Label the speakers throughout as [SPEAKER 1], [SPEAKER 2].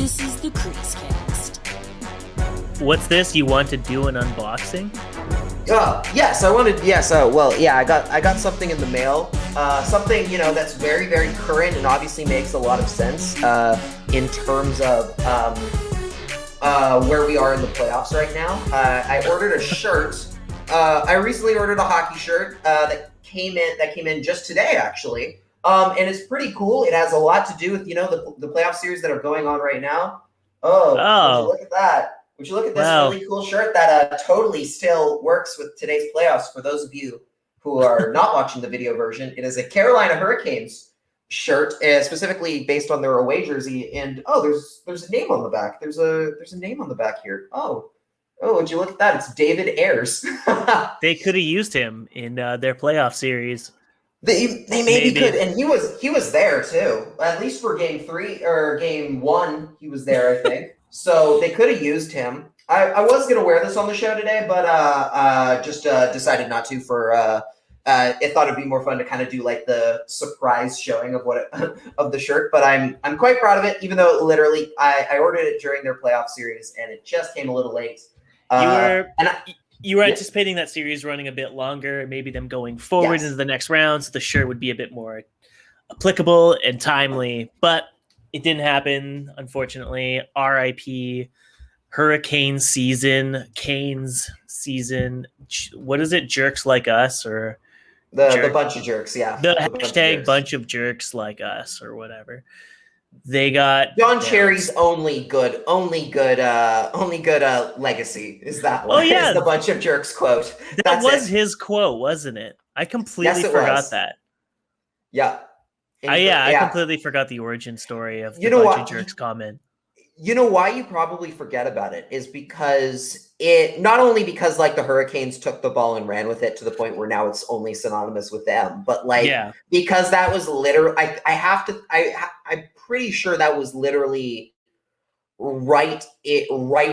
[SPEAKER 1] This is the CreaseCast.
[SPEAKER 2] What's this? You want to do an unboxing?
[SPEAKER 3] Yes, I wanted. Yes, I got something in the mail. Something that's very, very current and obviously makes a lot of sense in terms of where we are in the playoffs right now. I ordered a shirt. I recently ordered a hockey shirt that came in just today, actually. And it's pretty cool. It has a lot to do with the playoff series that are going on right now. Oh. Would you look at that? Would you look at this really cool shirt that totally still works with today's playoffs? For those of you who are not watching the video version, it is a Carolina Hurricanes shirt, specifically based on their away jersey. And there's a name on the back. There's a name on the back here. Oh, would you look at that? It's David Ayres.
[SPEAKER 2] They could have used him in their playoff series.
[SPEAKER 3] They maybe could, and he was there too. At least for game 3 or game 1, he was there, I think. So they could have used him. I was gonna wear this on the show today, but just decided not to. I thought it'd be more fun to kind of do like the surprise showing of of the shirt. But I'm quite proud of it, even though it literally I ordered it during their playoff series and it just came a little late.
[SPEAKER 2] You were anticipating that series running a bit longer, maybe them going forward into the next round, so the shirt would be a bit more applicable and timely, but it didn't happen, unfortunately. RIP Hurricane season, Canes season. What is it? Jerks like us, or
[SPEAKER 3] the bunch of jerks? Yeah,
[SPEAKER 2] the hashtag bunch of jerks like us, or whatever. They got
[SPEAKER 3] Don Cherry's only good legacy is that one.
[SPEAKER 2] Oh yeah,
[SPEAKER 3] is the bunch of jerks quote.
[SPEAKER 2] That was his quote, wasn't it? I completely forgot that.
[SPEAKER 3] Yeah.
[SPEAKER 2] I completely forgot the origin story of the bunch of jerks comment.
[SPEAKER 3] You know why you probably forget about it is because not only because like the Hurricanes took the ball and ran with it to the point where now it's only synonymous with them, but because that was literally I'm pretty sure that was literally right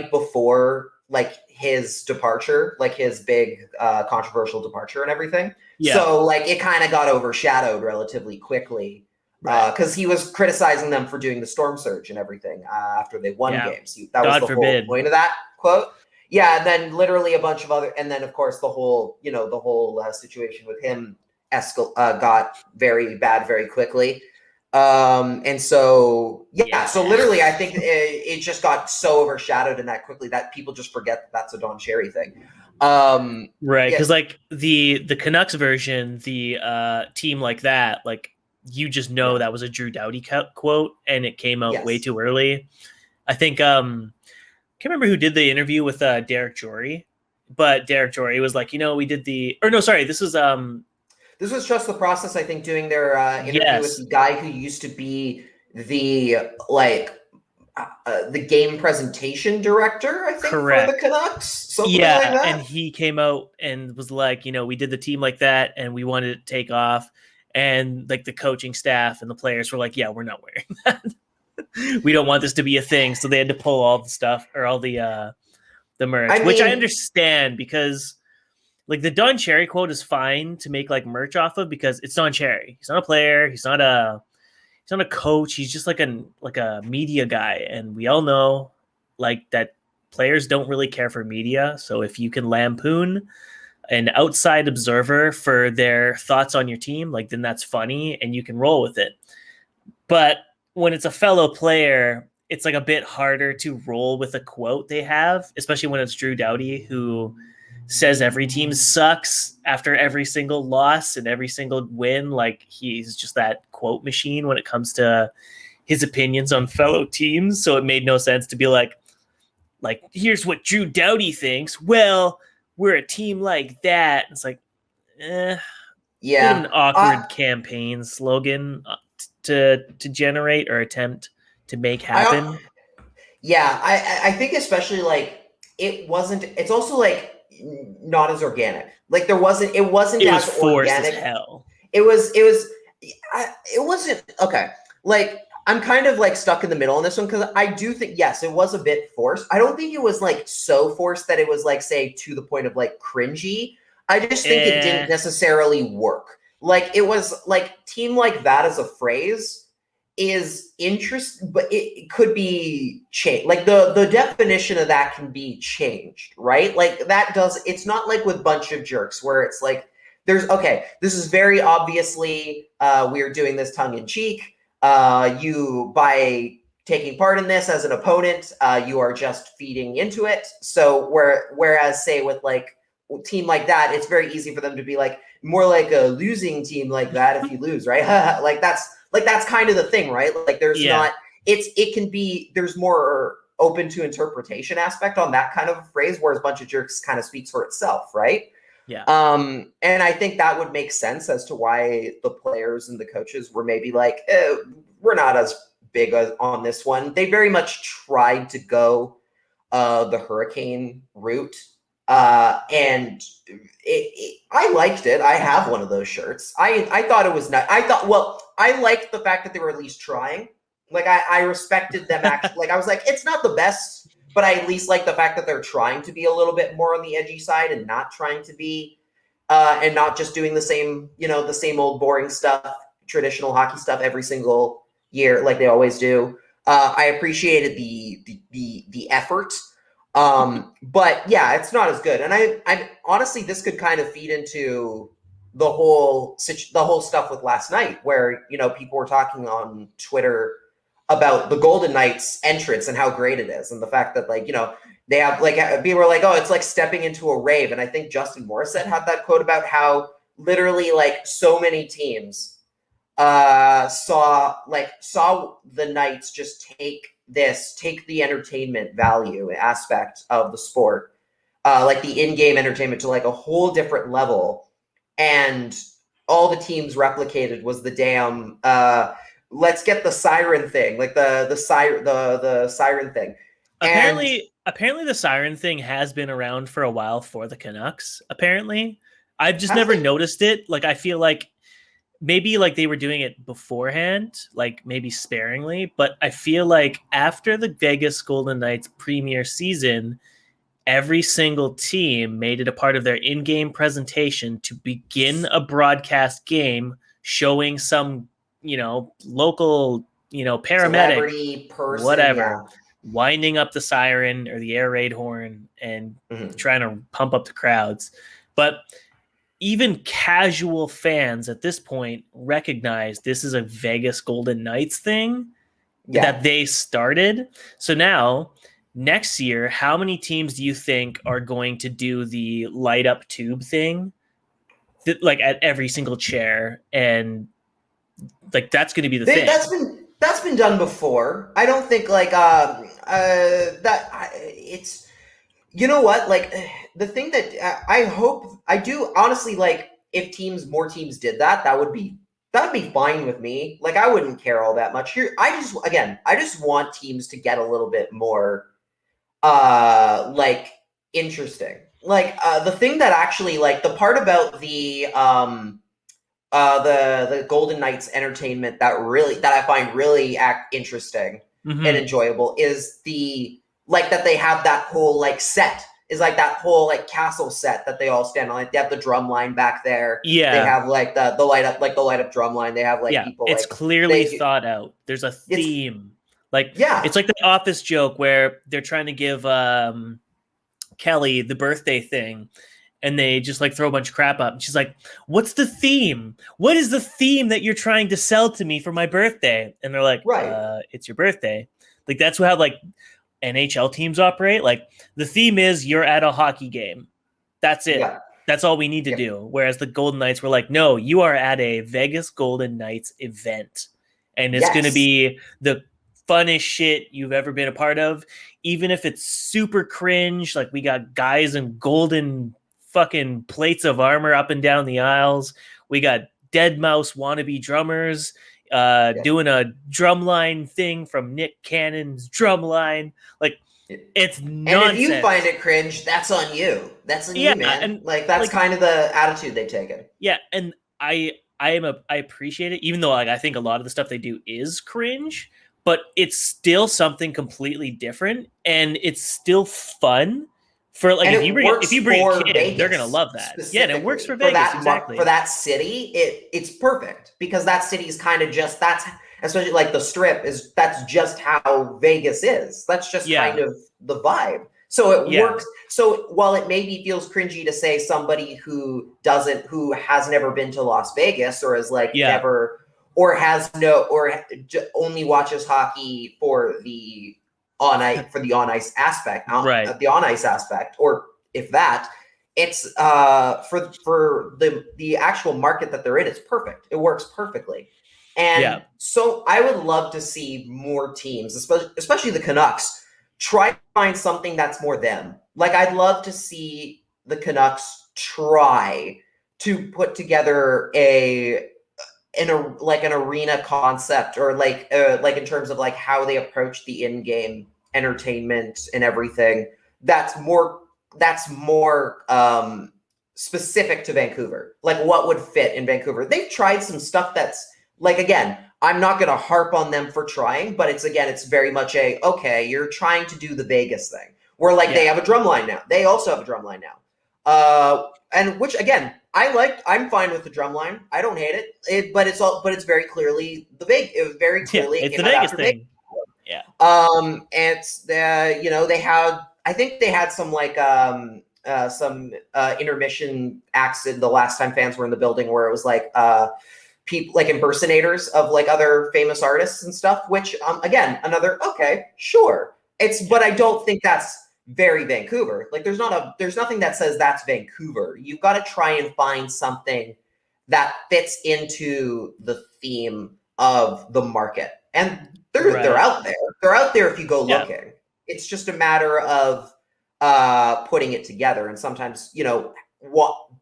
[SPEAKER 3] before like his departure, like his big controversial departure and everything. Yeah. So like it kind of got overshadowed relatively quickly. Because he was criticizing them for doing the storm surge and everything after they won games. That was the whole point of that quote. Yeah, and then literally a bunch of other, and then of course the whole situation with him got very bad very quickly. And so so literally I think it just got so overshadowed in that quickly that people just forget that's a Don Cherry thing.
[SPEAKER 2] Right, because like the Canucks version, the team like that, like. You just know that was a Drew Doughty quote, and it came out way too early. I think can't remember who did the interview with Derek Jory, but Derek Jory was like, we did this was
[SPEAKER 3] Trust the Process. I think doing their interview with the guy who used to be the game presentation director, I think, for the Canucks. Something like that.
[SPEAKER 2] And he came out and was like, we did the team like that, and we wanted it to take off. And like the coaching staff and the players were like, yeah, we're not wearing that. We don't want this to be a thing. So they had to pull all the stuff or all the merch, which I understand because like the Don Cherry quote is fine to make like merch off of because it's Don Cherry. He's not a player. He's not a coach. He's just like a media guy. And we all know like that players don't really care for media. So if you can lampoon an outside observer for their thoughts on your team, like then that's funny and you can roll with it. But when it's a fellow player, it's like a bit harder to roll with a quote they have, especially when it's Drew Doughty, who says every team sucks after every single loss and every single win. Like he's just that quote machine when it comes to his opinions on fellow teams. So it made no sense to be like, here's what Drew Doughty thinks. Well, we're a team like that. It's like, an awkward campaign slogan to generate or attempt to make happen.
[SPEAKER 3] I think especially like it's also like not as organic. Like it wasn't as
[SPEAKER 2] forced
[SPEAKER 3] organic
[SPEAKER 2] as hell.
[SPEAKER 3] It wasn't okay. Like I'm kind of like stuck in the middle on this one because I do think, yes, it was a bit forced. I don't think it was like so forced that it was like, say, to the point of like cringy. I just think it didn't necessarily work. Like it was like team like that as a phrase is interesting, but it could be changed. Like the definition of that can be changed, right? Like that does. It's not like with bunch of jerks where it's like this is very obviously we're doing this tongue in cheek. You by taking part in this as an opponent, you are just feeding into it. So whereas say with like a team like that, it's very easy for them to be like more like a losing team like that if you lose, right? Like that's kind of the thing, right? Like there's not it can be there's more open to interpretation aspect on that kind of a phrase, whereas a bunch of jerks kind of speaks for itself, right?
[SPEAKER 2] Yeah.
[SPEAKER 3] And I think that would make sense as to why the players and the coaches were maybe like, we're not as big on this one. They very much tried to go the Hurricane route. And I liked it. I have one of those shirts. I thought it was nice. I liked the fact that they were at least trying. Like I respected them actually. Like I was like, it's not the best, but I at least like the fact that they're trying to be a little bit more on the edgy side and not trying to be, and not just doing the same, the same old boring stuff, traditional hockey stuff every single year like they always do. I appreciated the effort. But yeah, it's not as good. And I honestly, this could kind of feed into the whole stuff with last night where, people were talking on Twitter about the Golden Knights entrance and how great it is. And the fact that they have people were like, oh, it's like stepping into a rave. And I think Justin Morissette had that quote about how literally so many teams saw the Knights just take the entertainment value aspect of the sport, like the in-game entertainment to like a whole different level. And all the teams replicated was the damn, let's get the siren thing, like the siren thing.
[SPEAKER 2] Apparently the siren thing has been around for a while for the Canucks. Apparently I've just never noticed it. Like, I feel like maybe they were doing it beforehand, like maybe sparingly, but I feel like after the Vegas Golden Knights premier season, every single team made it a part of their in-game presentation to begin a broadcast game showing some, local, paramedic,
[SPEAKER 3] person,
[SPEAKER 2] whatever, winding up the siren or the air raid horn and trying to pump up the crowds. But even casual fans at this point recognize this is a Vegas Golden Knights thing that they started. So now, next year, how many teams do you think are going to do the light up tube thing, at every single chair? And that's going to be the thing.
[SPEAKER 3] That's been done before. I don't think it's. You know what? The thing that I do honestly if more teams did that, that'd be fine with me. I wouldn't care all that much. Here, I just want teams to get a little bit more, interesting. The thing that actually, the part about the Golden Knights entertainment that I find really interesting and enjoyable is that they have that whole set is that whole castle set that they all stand on. They have the drum line back there.
[SPEAKER 2] Yeah.
[SPEAKER 3] They have the light up drum line. They have people.
[SPEAKER 2] It's clearly thought out. There's a theme. It's like the Office joke where they're trying to give Kelly the birthday thing, and they just throw a bunch of crap up. And she's like, "What's the theme? What is the theme that you're trying to sell to me for my birthday?" And they're like,
[SPEAKER 3] "Right,
[SPEAKER 2] it's your birthday." That's how NHL teams operate. The theme is you're at a hockey game. That's it. Yeah. That's all we need to do. Whereas the Golden Knights were like, no, you are at a Vegas Golden Knights event. And it's going to be the funnest shit you've ever been a part of. Even if it's super cringe, we got guys in golden fucking plates of armor up and down the aisles. We got dead mouse wannabe drummers doing a drumline thing from Nick Cannon's drumline. It's nonsense.
[SPEAKER 3] And if you find it cringe, that's on you. That's on you, man. And that's kind of the attitude they've taken.
[SPEAKER 2] Yeah, and I appreciate it, even though I think a lot of the stuff they do is cringe, but it's still something completely different, and it's still fun. For if you bring a kid, Vegas, they're gonna love that. Yeah, and it works for Vegas exactly.
[SPEAKER 3] For that city, it's perfect because that city is kind of just especially like the Strip that's just how Vegas is. That's just kind of the vibe. So it works. So while it maybe feels cringy to say somebody who has never been to Las Vegas or is like never, or has only watches hockey for the on ice aspect, the on ice aspect, or if that, it's for the actual market that they're in, it's perfect. It works perfectly. And so I would love to see more teams, especially the Canucks, try to find something that's more them. Like, I'd love to see the Canucks try to put together an arena concept, or like in terms of like how they approach the in-game entertainment and everything. That's more specific to Vancouver. Like, what would fit in Vancouver? They've tried some stuff that's like, again, I'm not going to harp on them for trying, but it's very much okay, you're trying to do the Vegas thing, where like they have a drum line now. They also have a drum line now. And which, again, I'm fine with the drum line. I don't hate it. But it's very clearly the Vegas thing.
[SPEAKER 2] Yeah.
[SPEAKER 3] It's I think they had some like some intermission acts in the last time fans were in the building, where it was like people like impersonators of like other famous artists and stuff, which again, another, okay, sure. But I don't think that's very Vancouver. Like, there's nothing that says that's Vancouver. You've got to try and find something that fits into the theme of the market. And they're out there. They're out there if you go looking. It's just a matter of putting it together, and sometimes,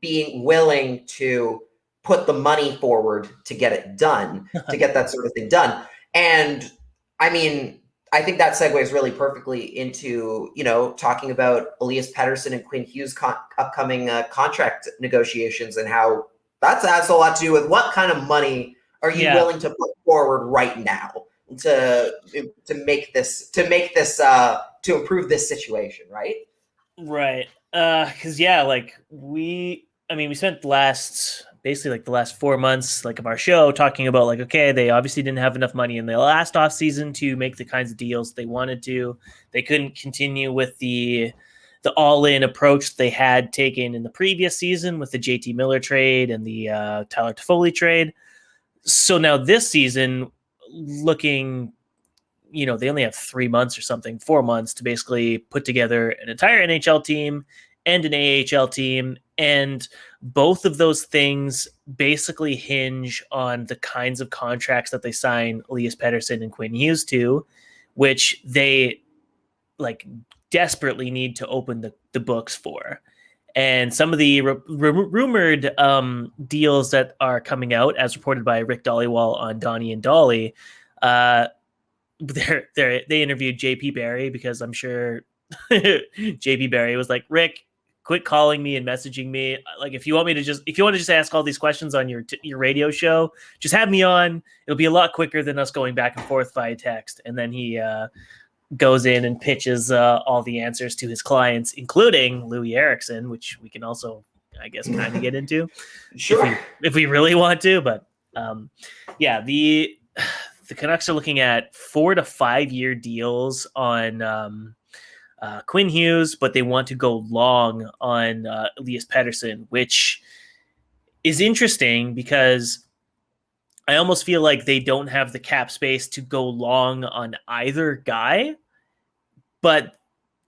[SPEAKER 3] being willing to put the money forward to get it done, to get that sort of thing done. And I mean, I think that segues really perfectly into, talking about Elias Pettersson and Quinn Hughes upcoming contract negotiations, and how that has a lot to do with what kind of money are you willing to put forward right now to improve this situation, right?
[SPEAKER 2] Right. Because we spent the last 4 months of our show talking about okay, they obviously didn't have enough money in the last offseason to make the kinds of deals they wanted to. They couldn't continue with the all-in approach they had taken in the previous season with the JT Miller trade and the Tyler Toffoli trade. So now this season, looking, they only have 3 months or 4 months to basically put together an entire NHL team and an AHL team. And both of those things basically hinge on the kinds of contracts that they sign Elias Pettersson and Quinn Hughes to, which they desperately need to open the books for. And some of the rumored deals that are coming out, as reported by Rick Dollywall on Donnie and Dolly, they interviewed JP Barry, because I'm sure JP Barry was like, Rick, quit calling me and messaging me. If you want to just ask all these questions on your radio show, just have me on. It'll be a lot quicker than us going back and forth via text. And then he goes in and pitches all the answers to his clients, including Louis Eriksson, which we can also, I guess, kind of get into
[SPEAKER 3] sure,
[SPEAKER 2] if we really want to. But the Canucks are looking at 4 to 5 year deals on Quinn Hughes, but they want to go long on Elias Pettersson, which is interesting because I almost feel like they don't have the cap space to go long on either guy. But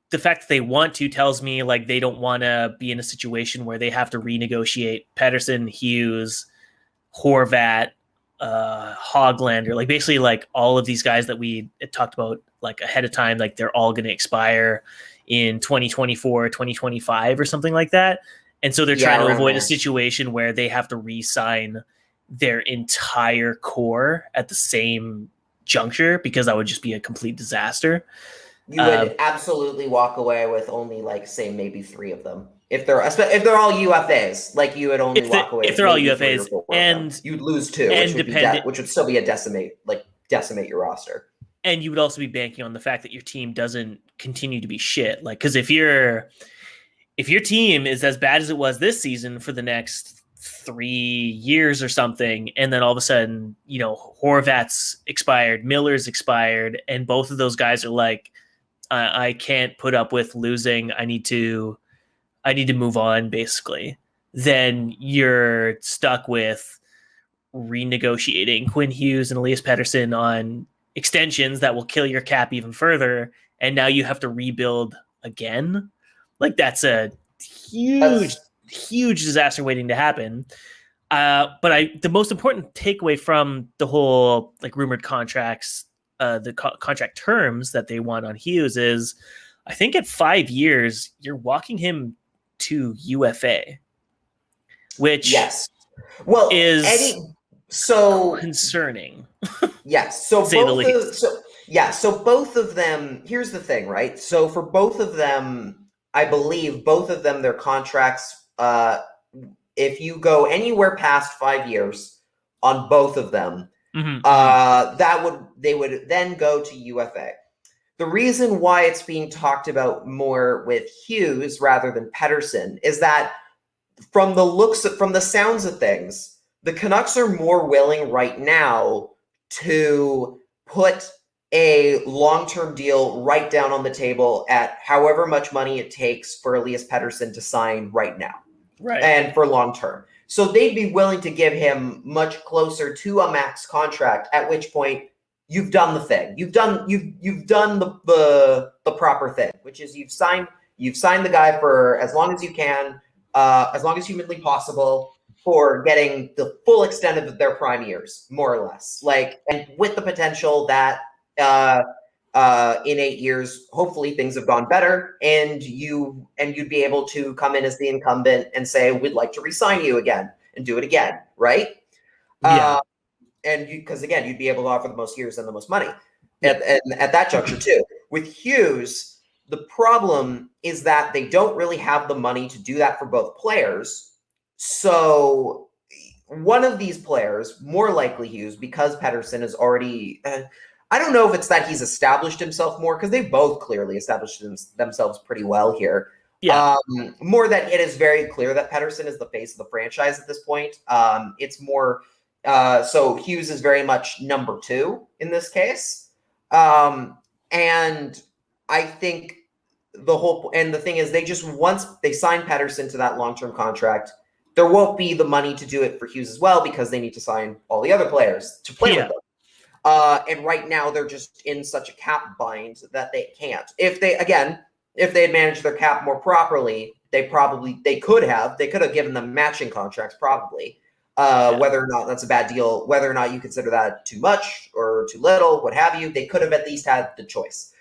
[SPEAKER 2] the fact that they want to tells me they don't want to be in a situation where they have to renegotiate Pettersson, Hughes, Horvat, Hoglander, basically all of these guys that we talked about ahead of time, they're all going to expire in 2024, 2025 or something like that. And so they're trying to avoid a situation where they have to re-sign their entire core at the same juncture, because that would just be a complete disaster.
[SPEAKER 3] You would absolutely walk away with only say maybe 3 of them. If they're all UFAs, you would only walk away.
[SPEAKER 2] If they're all UFAs, and
[SPEAKER 3] you'd lose 2, which would still be a decimate your roster.
[SPEAKER 2] And you would also be banking on the fact that your team doesn't continue to be shit. Because if your team is as bad as it was this season for the next 3 years or something, and then all of a sudden, Horvat's expired, Miller's expired, and both of those guys are like, I can't put up with losing. I need to move on, basically. Then you're stuck with renegotiating Quinn Hughes and Elias Pettersson on extensions that will kill your cap even further, and now you have to rebuild again. Like, that's a huge disaster waiting to happen. But the most important takeaway from the whole like rumored contracts, the contract terms that they want on Hughes is, I think at 5 years you're walking him to UFA, which is concerning.
[SPEAKER 3] Yes. So
[SPEAKER 2] say the least.
[SPEAKER 3] So both of them. Here's the thing, right? So for both of them, I believe both of them, their contracts. If you go anywhere past 5 years on both of them, they would then go to UFA. The reason why it's being talked about more with Hughes rather than Pettersson is that from the sounds of things, the Canucks are more willing right now to put a long-term deal right down on the table at however much money it takes for Elias Pettersson to sign right now.
[SPEAKER 2] Right.
[SPEAKER 3] And for long-term. So they'd be willing to give him much closer to a max contract, at which point you've done the thing. You've done the proper thing, which is you've signed the guy for as long as you can, as long as humanly possible, for getting the full extent of their prime years, more or less. Like, and with the potential that in 8 years, hopefully things have gone better, and you'd be able to come in as the incumbent and say, we'd like to re-sign you again and do it again, right?
[SPEAKER 2] Yeah.
[SPEAKER 3] And because again, you'd be able to offer the most years and the most money at that juncture too. With Hughes, the problem is that they don't really have the money to do that for both players. So one of these players, more likely Hughes, because Pettersson is already. I don't know if it's that he's established himself more, because they've both clearly established themselves pretty well here.
[SPEAKER 2] Yeah.
[SPEAKER 3] More that it is very clear that Pettersson is the face of the franchise at this point. It's more so Hughes is very much number 2 in this case. And I think the thing is, once they sign Pettersson to that long-term contract, there won't be the money to do it for Hughes as well, because they need to sign all the other players to play with them. And right now they're just in such a cap bind that they can't. If they had managed their cap more properly, they could have given them matching contracts, probably. Whether or not that's a bad deal, whether or not you consider that too much or too little, what have you, they could have at least had the choice.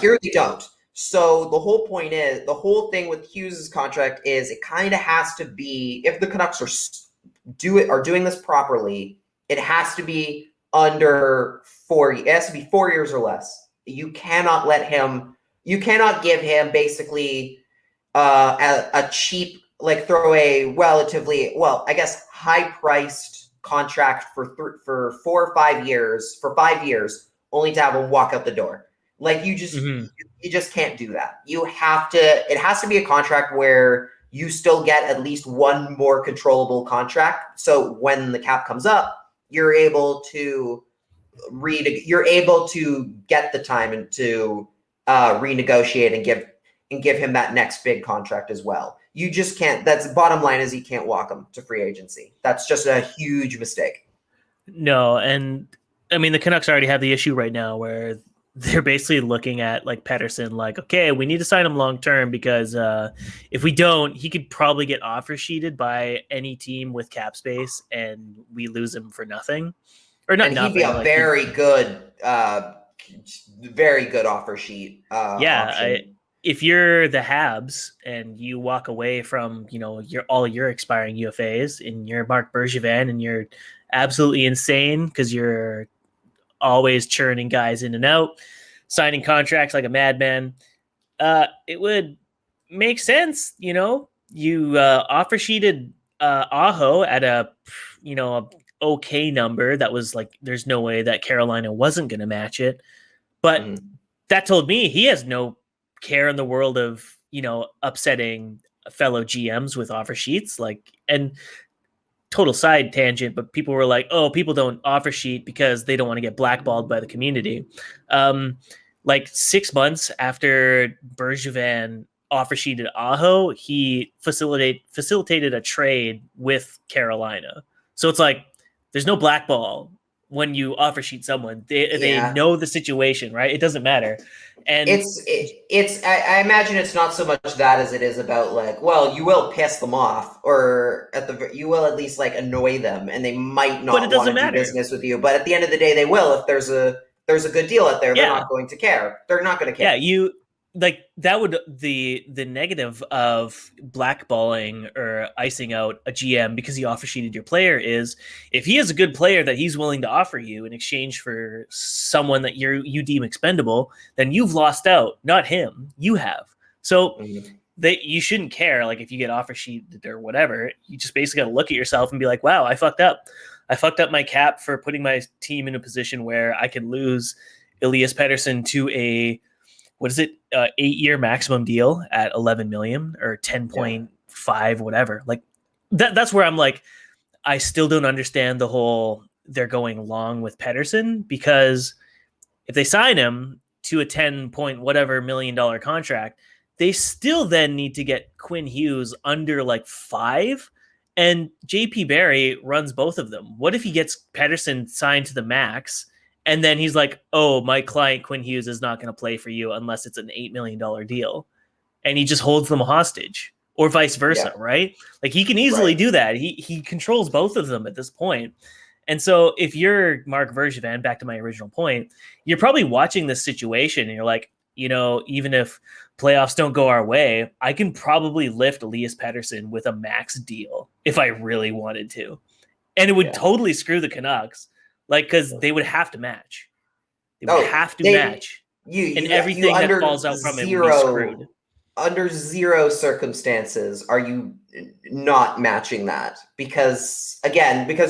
[SPEAKER 3] Here they don't. So the whole thing with Hughes' contract is it kind of has to be, if the Canucks are doing this properly, it has to be under 4 years. It has to be 4 years or less. You cannot give him basically a cheap, like, throw a relatively, I guess, high-priced contract for 4 or 5 years, for 5 years, only to have him walk out the door. Like, you just can't do that. It has to be a contract where you still get at least one more controllable contract. So when the cap comes up, you're able to get the time and to renegotiate and give him that next big contract as well. You just can't. That's the bottom line, is you can't walk him to free agency. That's just a huge mistake.
[SPEAKER 2] No, and I mean, the Canucks already have the issue right now where they're basically looking at like Pettersson, like, okay, we need to sign him long term, because if we don't, he could probably get offer sheeted by any team with cap space, and we lose him for nothing, or not. And nothing,
[SPEAKER 3] he'd be a very good offer sheet.
[SPEAKER 2] If you're the Habs and you walk away from all your expiring UFAs, and you're Marc Bergevin, and you're absolutely insane because you're always churning guys in and out, signing contracts like a madman, it would make sense. You offer sheeted Aho at a okay number that was like, there's no way that Carolina wasn't going to match it, but that told me he has no care in the world of upsetting fellow GMs with offer sheets. Like, and total side tangent, but people were like, oh, people don't offer sheet because they don't want to get blackballed by the community. Like 6 months after Bergevin offer sheeted Aho, he facilitated a trade with Carolina. So it's like, there's no blackball when you offer sheet someone. They know the situation, right? It doesn't matter. And
[SPEAKER 3] I imagine it's not so much that as it is about like, well, you will piss them off, or you will at least like annoy them, and they might not want to do business with you. But at the end of the day, they will. If there's a good deal out there, they're not going to care. They're not going to care.
[SPEAKER 2] Yeah, like that would the negative of blackballing or icing out a GM because he offer sheeted your player is if he is a good player that he's willing to offer you in exchange for someone that you deem expendable, then you've lost out, not him. You have. So that you shouldn't care. Like if you get offer sheeted or whatever, you just basically got to look at yourself and be like, wow, I fucked up. I fucked up my cap for putting my team in a position where I could lose Elias Pettersson to a 8-year maximum deal at 11 million or 10.5, whatever. Like that's where I'm like, I still don't understand the whole they're going long with Pettersson, because if they sign him to a 10 point whatever $1 million contract, they still then need to get Quinn Hughes under like 5, and JP Barry runs both of them. What if he gets Pettersson signed to the max, and then he's like, oh, my client Quinn Hughes is not going to play for you unless it's an $8 million deal. And he just holds them hostage, or vice versa, right? Like he can easily do that. He controls both of them at this point. And so if you're Marc Bergevin, back to my original point, you're probably watching this situation and you're like, even if playoffs don't go our way, I can probably lift Elias Pettersson with a max deal if I really wanted to. And it would totally screw the Canucks. Like, because they would have to match. They would have to match. Everything that falls out from it would be screwed.
[SPEAKER 3] Under zero circumstances are you not matching that. Because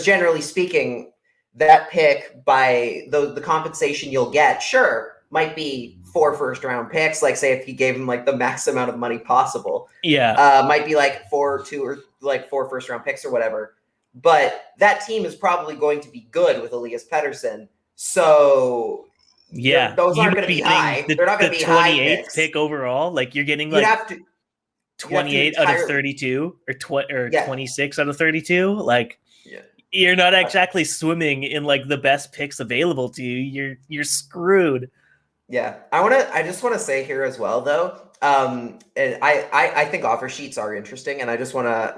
[SPEAKER 3] generally speaking, that pick by the compensation you'll get, sure, might be 4 first-round picks. Like, say, if you gave him, like, the max amount of money possible.
[SPEAKER 2] Yeah.
[SPEAKER 3] Might be, like, 4 first-round picks or whatever. But that team is probably going to be good with Elias Pettersson. So those aren't going to be high. They're not going to be high picks.
[SPEAKER 2] 28th pick overall. Like you're getting like 28 out of 32 or 26 out of 32. Like you're not exactly swimming in like the best picks available to you. You're screwed.
[SPEAKER 3] Yeah. I just want to say here as well though. And I think offer sheets are interesting, and I just want to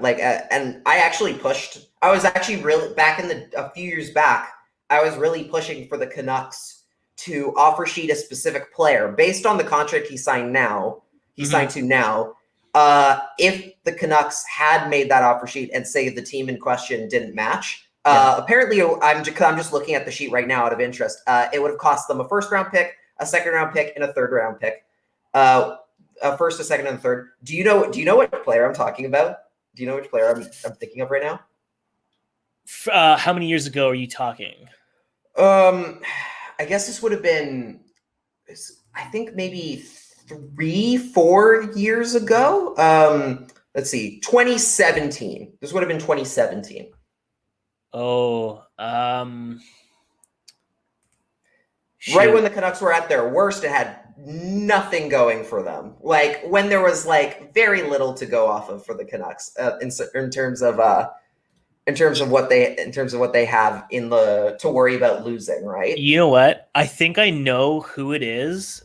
[SPEAKER 3] and I was actually really a few years back, I was really pushing for the Canucks to offer sheet a specific player based on the contract he signed to now. If the Canucks had made that offer sheet and say the team in question didn't match, apparently I'm just looking at the sheet right now out of interest. It would have cost them a first-round pick, a second-round pick, and a third-round pick. A first, a second, and a third. Do you know what player I'm talking about? Do you know which player I'm thinking of right now?
[SPEAKER 2] How many years ago are you talking?
[SPEAKER 3] I guess this would have been, I think maybe 3-4 years ago. Let's see, 2017. This would have been 2017.
[SPEAKER 2] Oh,
[SPEAKER 3] right when the Canucks were at their worst, it had nothing going for them. Like when there was like very little to go off of for the Canucks in terms of what they have to worry about losing, right?
[SPEAKER 2] You know what? I think I know who it is,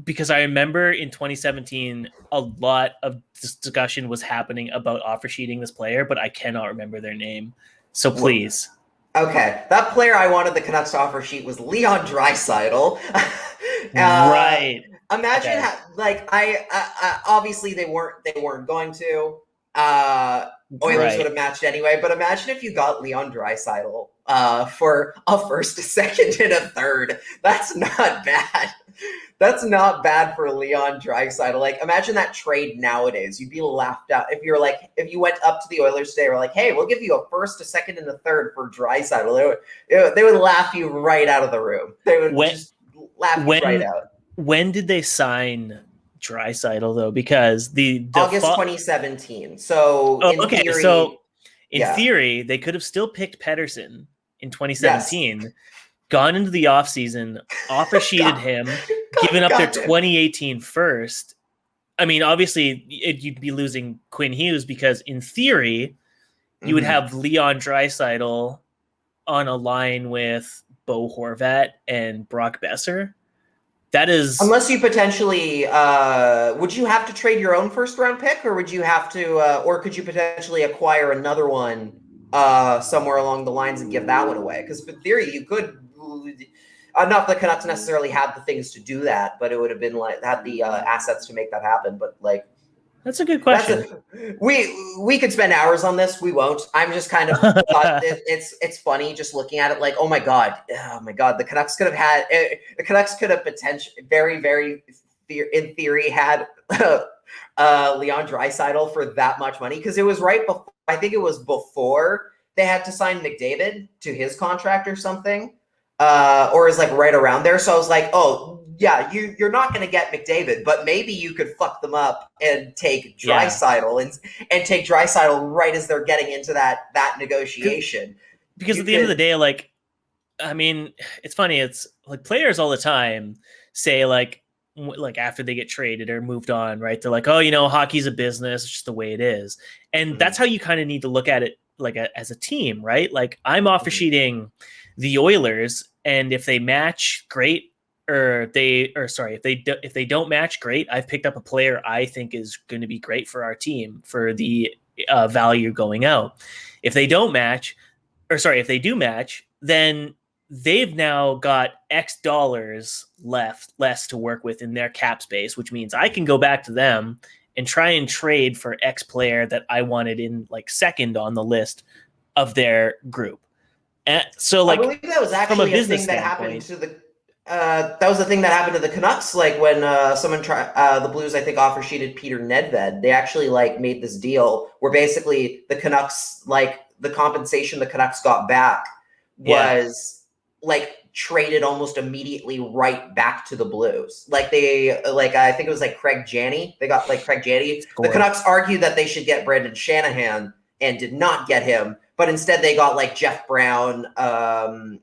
[SPEAKER 2] because I remember in 2017 a lot of discussion was happening about offer sheeting this player, but I cannot remember their name. So please.
[SPEAKER 3] Okay, that player I wanted the Canucks to offer sheet was Leon Draisaitl.
[SPEAKER 2] Right.
[SPEAKER 3] Imagine how, like, I obviously they weren't going to. Oilers would have matched anyway, but imagine if you got Leon Draisaitl for a first, a second, and a third. That's not bad. That's not bad for Leon Draisaitl. Like, imagine that trade nowadays. You'd be laughed out if you went up to the Oilers today. We're like, hey, we'll give you a first, a second, and a third for Draisaitl. They would laugh you right out of the room. They would just laugh you right out.
[SPEAKER 2] When did they sign Draisaitl though? Because the
[SPEAKER 3] August 2017. So
[SPEAKER 2] In theory, they could have still picked Pettersson in 2017, gone into the offseason, offer sheeted him, given up their 2018 first. I mean, obviously, you'd be losing Quinn Hughes because in theory, you would have Leon Draisaitl on a line with Bo Horvat and Brock Besser. That is,
[SPEAKER 3] unless you potentially would you have to trade your own first round pick, or would you have to, or could you potentially acquire another one somewhere along the lines and give that one away? Because in theory, you could. Not the Canucks necessarily had the things to do that, but it would have been like had the assets to make that happen. But like,
[SPEAKER 2] that's a good question.
[SPEAKER 3] We could spend hours on this. We won't. I'm just kind of thought it's funny just looking at it. Like, oh my god, the Canucks could have potentially very in theory had Leon Draisaitl for that much money, because it was right before. I think it was before they had to sign McDavid to his contract or something. Or is like right around there. So I was like, oh yeah, you're not going to get McDavid, but maybe you could fuck them up and take Draisaitl and take Draisaitl right as they're getting into that negotiation.
[SPEAKER 2] Because at the end of the day, like, I mean, it's funny. It's like players all the time say like after they get traded or moved on, right? They're like, oh, hockey's a business. It's just the way it is. And that's how you kind of need to look at it, like as a team, right? Like I'm offer sheeting the Oilers, and if they match, great. If they don't match, great. I've picked up a player I think is going to be great for our team for the value going out. If they don't match, if they do match, then they've now got X dollars less to work with in their cap space, which means I can go back to them and try and trade for X player that I wanted in like second on the list of their group. And so, like,
[SPEAKER 3] I believe that was actually a thing that happened to the. That was the thing that happened to the Canucks. Like when someone tried, the Blues, I think, offer sheeted Peter Nedved. They actually like made this deal where basically the Canucks, like the compensation the Canucks got back was like traded almost immediately right back to the Blues. Like they, like I think it was like Craig Janney. They got like Craig Janney. The Canucks argued that they should get Brendan Shanahan and did not get him. But instead, they got like Jeff Brown, Jeff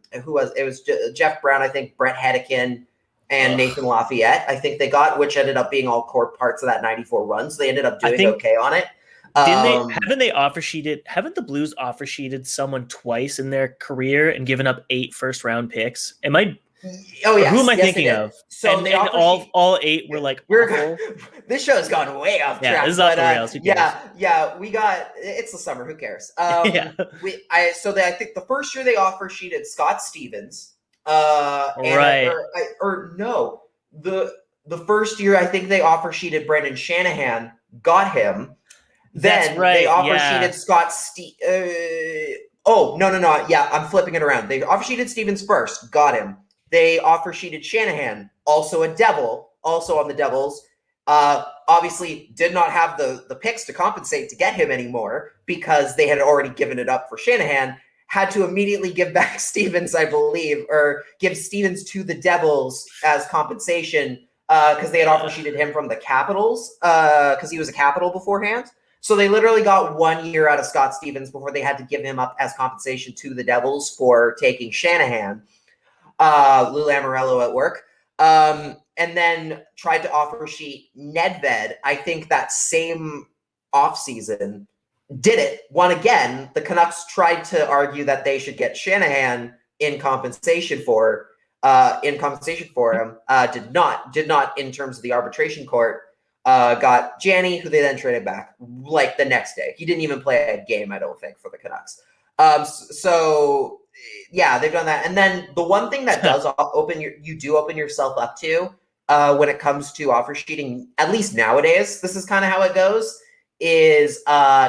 [SPEAKER 3] Brown, I think Brett Hedican, and Nathan Lafayette. I think they got, which ended up being all core parts of that '94 run. So they ended up doing okay on it.
[SPEAKER 2] Haven't the Blues offer sheeted someone twice in their career and given up 8 first-round picks?
[SPEAKER 3] Oh yeah.
[SPEAKER 2] Who am I thinking of? So and all 8 were like awful.
[SPEAKER 3] This show has gone way off track.
[SPEAKER 2] This is off the rails.
[SPEAKER 3] Yeah. We got it's the summer. Who cares? I think the first year they offer sheeted Scott Stevens. The first year I think they offer sheeted Brendan Shanahan. Got him. Then they offer sheeted Scott no. Yeah, I'm flipping it around. They offer sheeted Stevens first. Got him. They offer sheeted Shanahan, also a Devil, also on the Devils. Obviously did not have the picks to compensate to get him anymore because they had already given it up for Shanahan. Had to immediately give back Stevens, I believe, or give Stevens to the Devils as compensation because they had offer sheeted him from the Capitals because he was a Capital beforehand. So they literally got 1 year out of Scott Stevens before they had to give him up as compensation to the Devils for taking Shanahan. Lou Lamoriello at work, and then tried to offer sheet Nedved. I think that same offseason did it. Won again. The Canucks tried to argue that they should get Shanahan in compensation for him. Did not in terms of the arbitration court. Got Janney, who they then traded back like the next day. He didn't even play a game, I don't think, for the Canucks. So yeah, they've done that. And then the one thing that does open yourself up to when it comes to offer sheeting, at least nowadays, this is kind of how it goes, is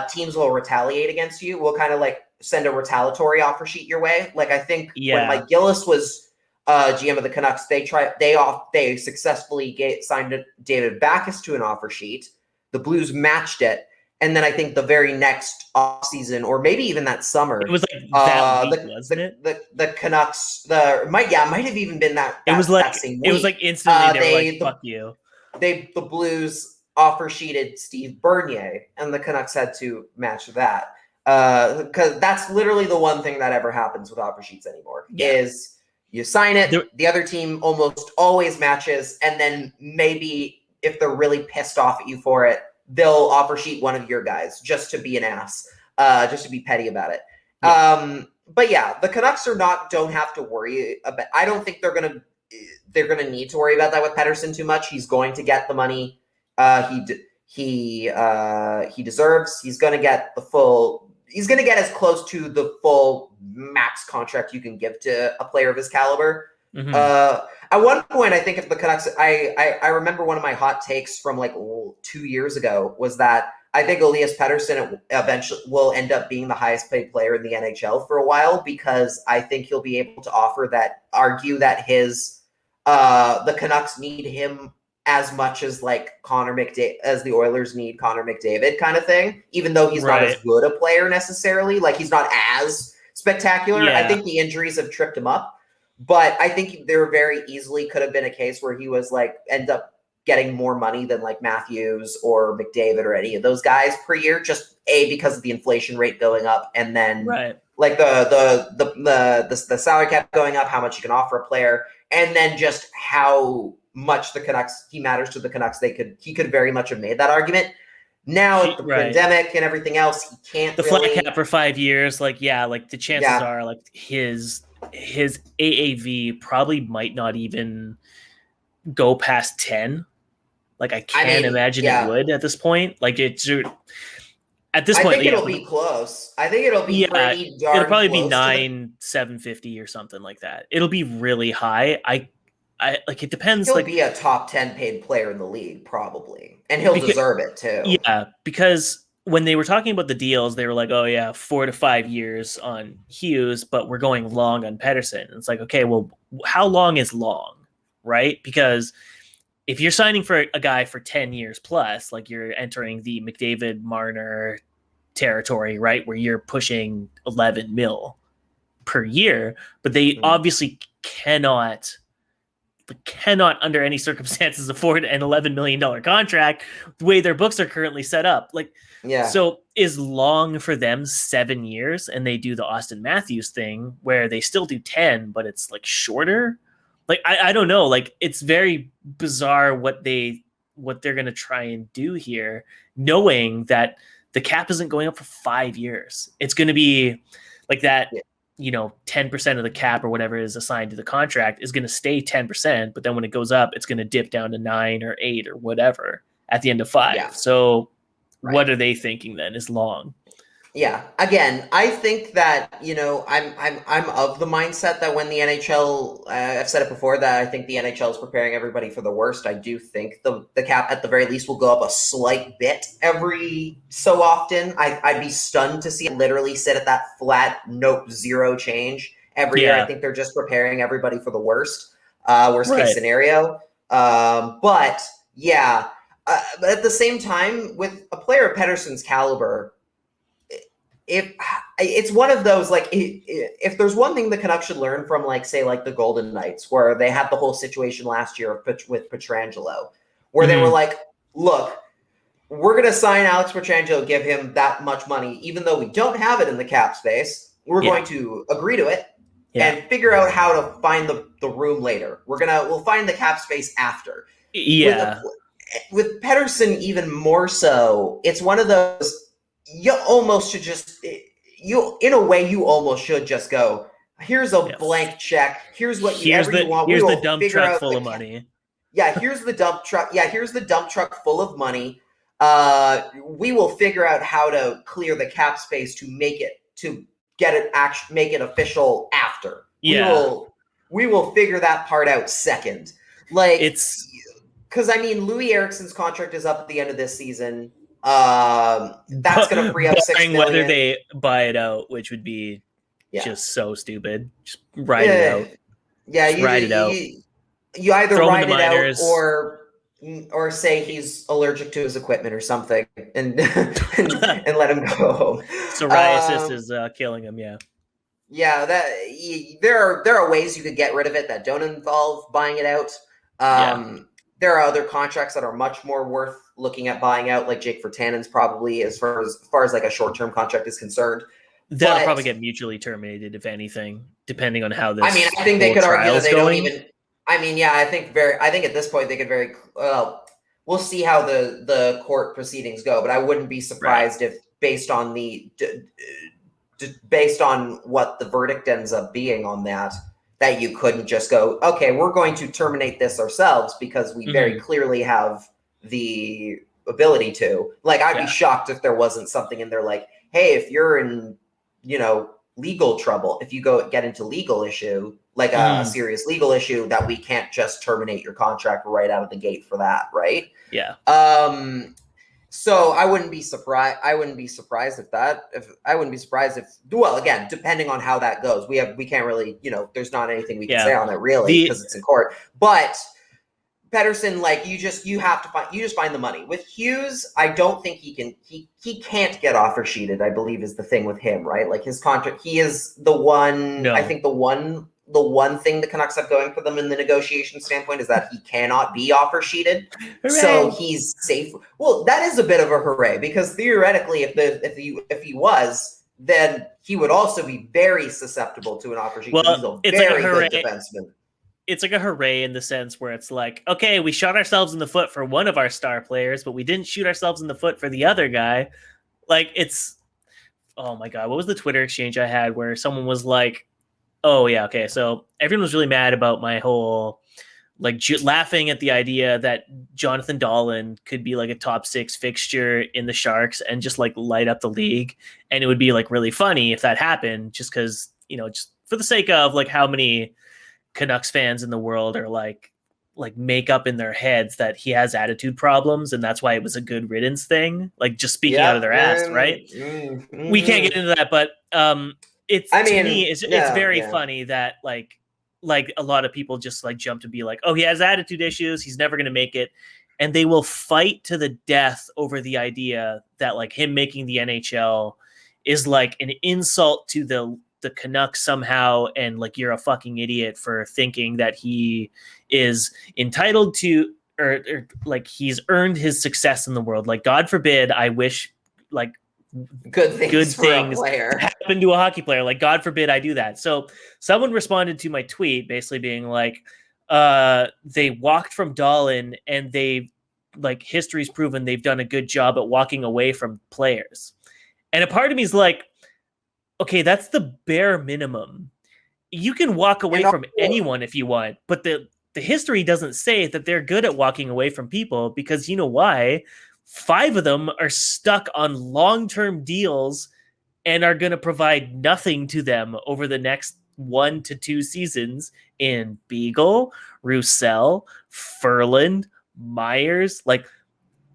[SPEAKER 3] teams will retaliate against you. We'll kind of like send a retaliatory offer sheet your way. Like I think when Mike Gillis was GM of the Canucks, they successfully signed David Backes to an offer sheet. The Blues matched it. And then I think the very next offseason, or maybe even that summer,
[SPEAKER 2] it was like that week, wasn't it?
[SPEAKER 3] The Canucks, might have even been that.
[SPEAKER 2] It was like
[SPEAKER 3] that same week.
[SPEAKER 2] It was like instantly they were like, "Fuck you."
[SPEAKER 3] The Blues offer sheeted Steve Bernier, and the Canucks had to match that. because that's literally the one thing that ever happens with offer sheets anymore. Is you sign it, the other team almost always matches, and then maybe if they're really pissed off at you for it, they'll offer sheet one of your guys just to be an ass, just to be petty about it. But yeah, the Canucks don't have to worry about. I don't think they're gonna need to worry about that with Pettersson too much. He's going to get the money he deserves. He's going to get the full. He's going to get as close to the full max contract you can give to a player of his caliber. Mm-hmm. At one point, I think if the Canucks, I remember one of my hot takes from like 2 years ago was that I think Elias Pettersson eventually will end up being the highest paid player in the NHL for a while, because I think he'll be able to argue that the Canucks need him as much as like as the Oilers need Connor McDavid kind of thing, even though he's not as good a player necessarily. Like, he's not as spectacular. I think the injuries have tripped him up, but I think there very easily could have been a case where he was like, end up getting more money than like Matthews or McDavid or any of those guys per year, just because of the inflation rate going up, and then like the salary cap going up, how much you can offer a player, and then just how much he matters to the Canucks. He could very much have made that argument. Now with the pandemic and everything else, he can't. The flat
[SPEAKER 2] cap for 5 years, like the chances are like his AAV probably might not even go past 10. Like, I can't imagine it would at this point. Like, at this point,
[SPEAKER 3] I think it'll be close. I think it'll be pretty darn
[SPEAKER 2] it'll probably
[SPEAKER 3] close
[SPEAKER 2] be 9,750 or something like that. It'll be really high. I like, it depends.
[SPEAKER 3] He'll be a top 10 paid player in the league probably, and he'll deserve it too.
[SPEAKER 2] Yeah, because when they were talking about the deals, they were like, "Oh yeah, 4 to 5 years on Hughes, but we're going long on Pettersson." And it's like, okay, well, how long is long, right? Because if you're signing for a guy for 10 years plus, like, you're entering the McDavid Marner territory, right? Where you're pushing 11 mil per year, but they obviously cannot under any circumstances afford an $11 million contract the way their books are currently set up. Like, so is long for them 7 years, and they do the Austin Matthews thing where they still do 10, but it's like shorter. Like, I don't know. Like, it's very bizarre what they're going to try and do here, knowing that the cap isn't going up for 5 years. It's going to be like that, 10% of the cap or whatever is assigned to the contract is going to stay 10%. But then when it goes up, it's going to dip down to 9 or 8 or whatever at the end of 5. Yeah. So what are they thinking then is long?
[SPEAKER 3] Yeah. Again, I think that, I'm of the mindset that when the NHL, I've said it before, that I think the NHL is preparing everybody for the worst. I do think the cap at the very least will go up a slight bit every so often. I'd be stunned to see it literally sit at that flat note zero change every year. I think they're just preparing everybody for the worst case scenario. But at the same time, with a player of Pettersson's caliber, if it's one of those, like, if there's one thing the Canucks should learn from, like, say, like the Golden Knights, where they had the whole situation last year with Pietrangelo, where they were like, look, we're going to sign Alex Pietrangelo, give him that much money, even though we don't have it in the cap space, we're going to agree to it and figure out how to find the room later. We'll find the cap space after.
[SPEAKER 2] Yeah.
[SPEAKER 3] With Pettersson, even more so, it's one of those, you almost should just, in a way, you almost should just go, here's a blank check. Here's what you want.
[SPEAKER 2] Here's the dump truck full of money.
[SPEAKER 3] Yeah, here's the dump truck. Yeah, here's the dump truck full of money. We will figure out how to clear the cap space to make it official after. Yeah. We will figure that part out second. Like, it's because Louis Eriksson's contract is up at the end of this season. That's going to free up $6 million.
[SPEAKER 2] Whether they buy it out, which would be just so stupid. Just ride it out.
[SPEAKER 3] Yeah, ride it out. You either ride it out or say he's allergic to his equipment or something, and let him go home.
[SPEAKER 2] Psoriasis is killing him. Yeah.
[SPEAKER 3] Yeah, there are ways you could get rid of it that don't involve buying it out. there are other contracts that are much more worth looking at buying out, like Jake Virtanen's probably, as far as like a short-term contract is concerned.
[SPEAKER 2] That'll probably get mutually terminated, if anything, depending on how this.
[SPEAKER 3] I mean, I think they could argue that they
[SPEAKER 2] going.
[SPEAKER 3] don't even. I mean, yeah, I think at this point they could very. We'll see how the court proceedings go, but I wouldn't be surprised if, based on what the verdict ends up being on that you couldn't just go, okay, we're going to terminate this ourselves because we very clearly have the ability to. Like, I'd be shocked if there wasn't something in there like, hey, if you're in, legal trouble, if you get into legal issue, like a serious legal issue, that we can't just terminate your contract right out of the gate for that, right?
[SPEAKER 2] Yeah.
[SPEAKER 3] So I wouldn't be surprised. Well, again, depending on how that goes, we can't really, there's not anything we can say on it really because it's in court. But Pettersson, like, you just find the money. With Hughes, I don't think he can't get offer sheeted, I believe, is the thing with him, right? Like, his contract, he is the one, I think the one thing the Canucks have going for them in the negotiation standpoint is that he cannot be offer sheeted.
[SPEAKER 2] Hooray.
[SPEAKER 3] So he's safe. Well, that is a bit of a hooray, because theoretically, if he was, then he would also be very susceptible to an offer sheet.
[SPEAKER 2] Well,
[SPEAKER 3] he's a very good defenseman.
[SPEAKER 2] It's like a hooray in the sense where it's like, okay, we shot ourselves in the foot for one of our star players, but we didn't shoot ourselves in the foot for the other guy. Like, it's, oh my God, what was the Twitter exchange I had where someone was like, oh yeah, okay, so everyone was really mad about my whole, like, laughing at the idea that Jonathan Dahlen could be like a top 6 fixture in the Sharks and just like light up the league. And it would be like really funny if that happened, just because, just for the sake of like how many Canucks fans in the world are like make up in their heads that he has attitude problems, and that's why it was a good riddance thing, like just speaking out of their ass, right? We can't get into that, but to me, it's very funny that like a lot of people just like jump to be like, oh, he has attitude issues, he's never going to make it, and they will fight to the death over the idea that like him making the NHL is like an insult to the Canucks somehow, and like you're a fucking idiot for thinking that he is entitled to or like he's earned his success in the world. Like, God forbid, I wish like
[SPEAKER 3] good things
[SPEAKER 2] happen to a hockey player. Like, God forbid I do that. So someone responded to my tweet basically being like, they walked from Dahlen, and they like history's proven they've done a good job at walking away from players. And a part of me is like, okay, that's the bare minimum. You can walk away from anyone if you want, but the history doesn't say that they're good at walking away from people, because you know why? 5 of them are stuck on long-term deals and are going to provide nothing to them over the next 1 to 2 seasons in Beagle, Roussel, Ferland, Myers. Like,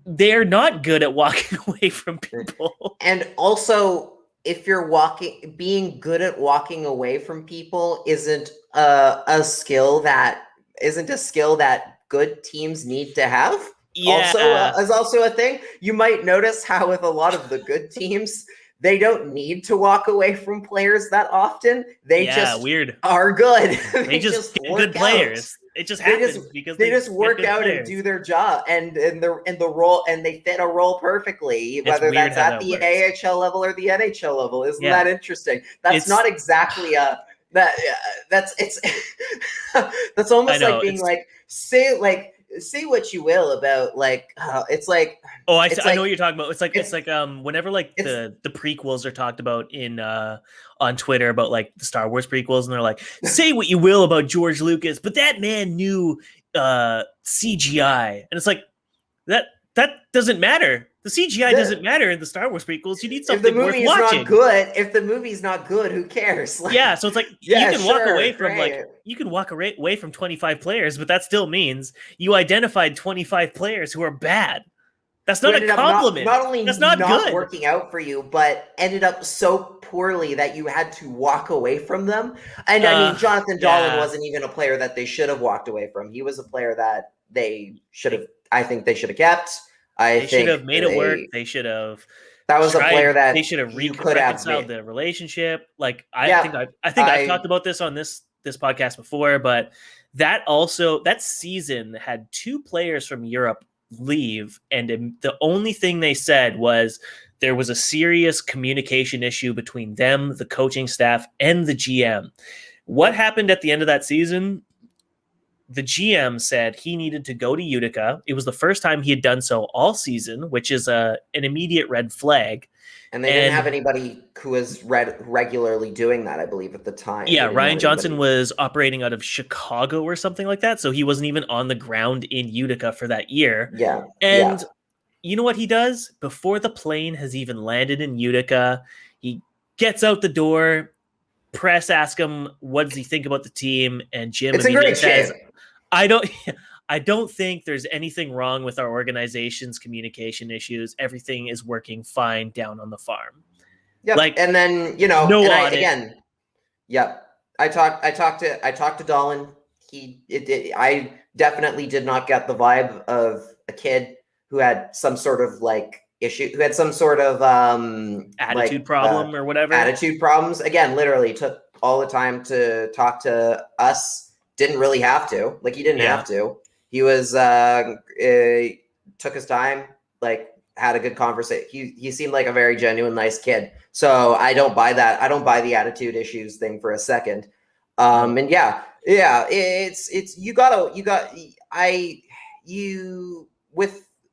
[SPEAKER 2] they're not good at walking away from people.
[SPEAKER 3] And also, if you're being good at walking away from people isn't a skill that good teams need to have.
[SPEAKER 2] Yeah.
[SPEAKER 3] Is also a thing. You might notice how with a lot of the good teams, they don't need to walk away from players that often. They just are good.
[SPEAKER 2] They just get good players. It just happens because
[SPEAKER 3] they just work out players. And do their job and the role, and they fit a role perfectly, whether that's at the AHL level or the NHL level. Isn't that interesting? That's not exactly that's almost like being like, say what you will about like it's like,
[SPEAKER 2] oh, I know what you're talking about. It's like whenever like the prequels are talked about in on Twitter about like the Star Wars prequels, and they're like, say what you will about George Lucas, but that man knew CGI, and it's like that doesn't matter. The CGI doesn't matter in the Star Wars prequels. You need something worth watching.
[SPEAKER 3] If the movie's not good, who cares?
[SPEAKER 2] Like, yeah, so it's like you can walk away from you can walk away from 25 players, but that still means you identified 25 players who are bad. That's not a compliment.
[SPEAKER 3] Not only
[SPEAKER 2] that's not good.
[SPEAKER 3] Working out for you, but ended up so poorly that you had to walk away from them. And I mean, Jonathan Dahlen wasn't even a player that they should have walked away from. He was a player that they should have. I think they should have kept.
[SPEAKER 2] They should have made it work. They should have.
[SPEAKER 3] That was a player that
[SPEAKER 2] they should have reconciled the relationship. Like I think I've talked about this on this this podcast before, but that season had 2 players from Europe leave, and the only thing they said was there was a serious communication issue between them, the coaching staff, and the GM. What happened at the end of that season? The GM said he needed to go to Utica. It was the first time he had done so all season, which is an immediate red flag.
[SPEAKER 3] And they didn't have anybody who was regularly doing that, I believe, at the time.
[SPEAKER 2] Yeah, Ryan Johnson was operating out of Chicago or something like that, so he wasn't even on the ground in Utica for that year.
[SPEAKER 3] Yeah.
[SPEAKER 2] And you know what he does? Before the plane has even landed in Utica, he gets out the door. Press ask him, what does he think about the team? And Jim immediately says, I don't think there's anything wrong with our organization's communication issues. Everything is working fine down on the farm.
[SPEAKER 3] Yeah, and then I talked to Dolan. I definitely did not get the vibe of a kid who had some sort of issue, who had some sort of
[SPEAKER 2] attitude problem or whatever.
[SPEAKER 3] Attitude problems. Again, literally took all the time to talk to us. Didn't really have to. He didn't have to. He was took his time, had a good conversation. He seemed like a very genuine, nice kid. So I don't buy that. I don't buy the attitude issues thing for a second. And it's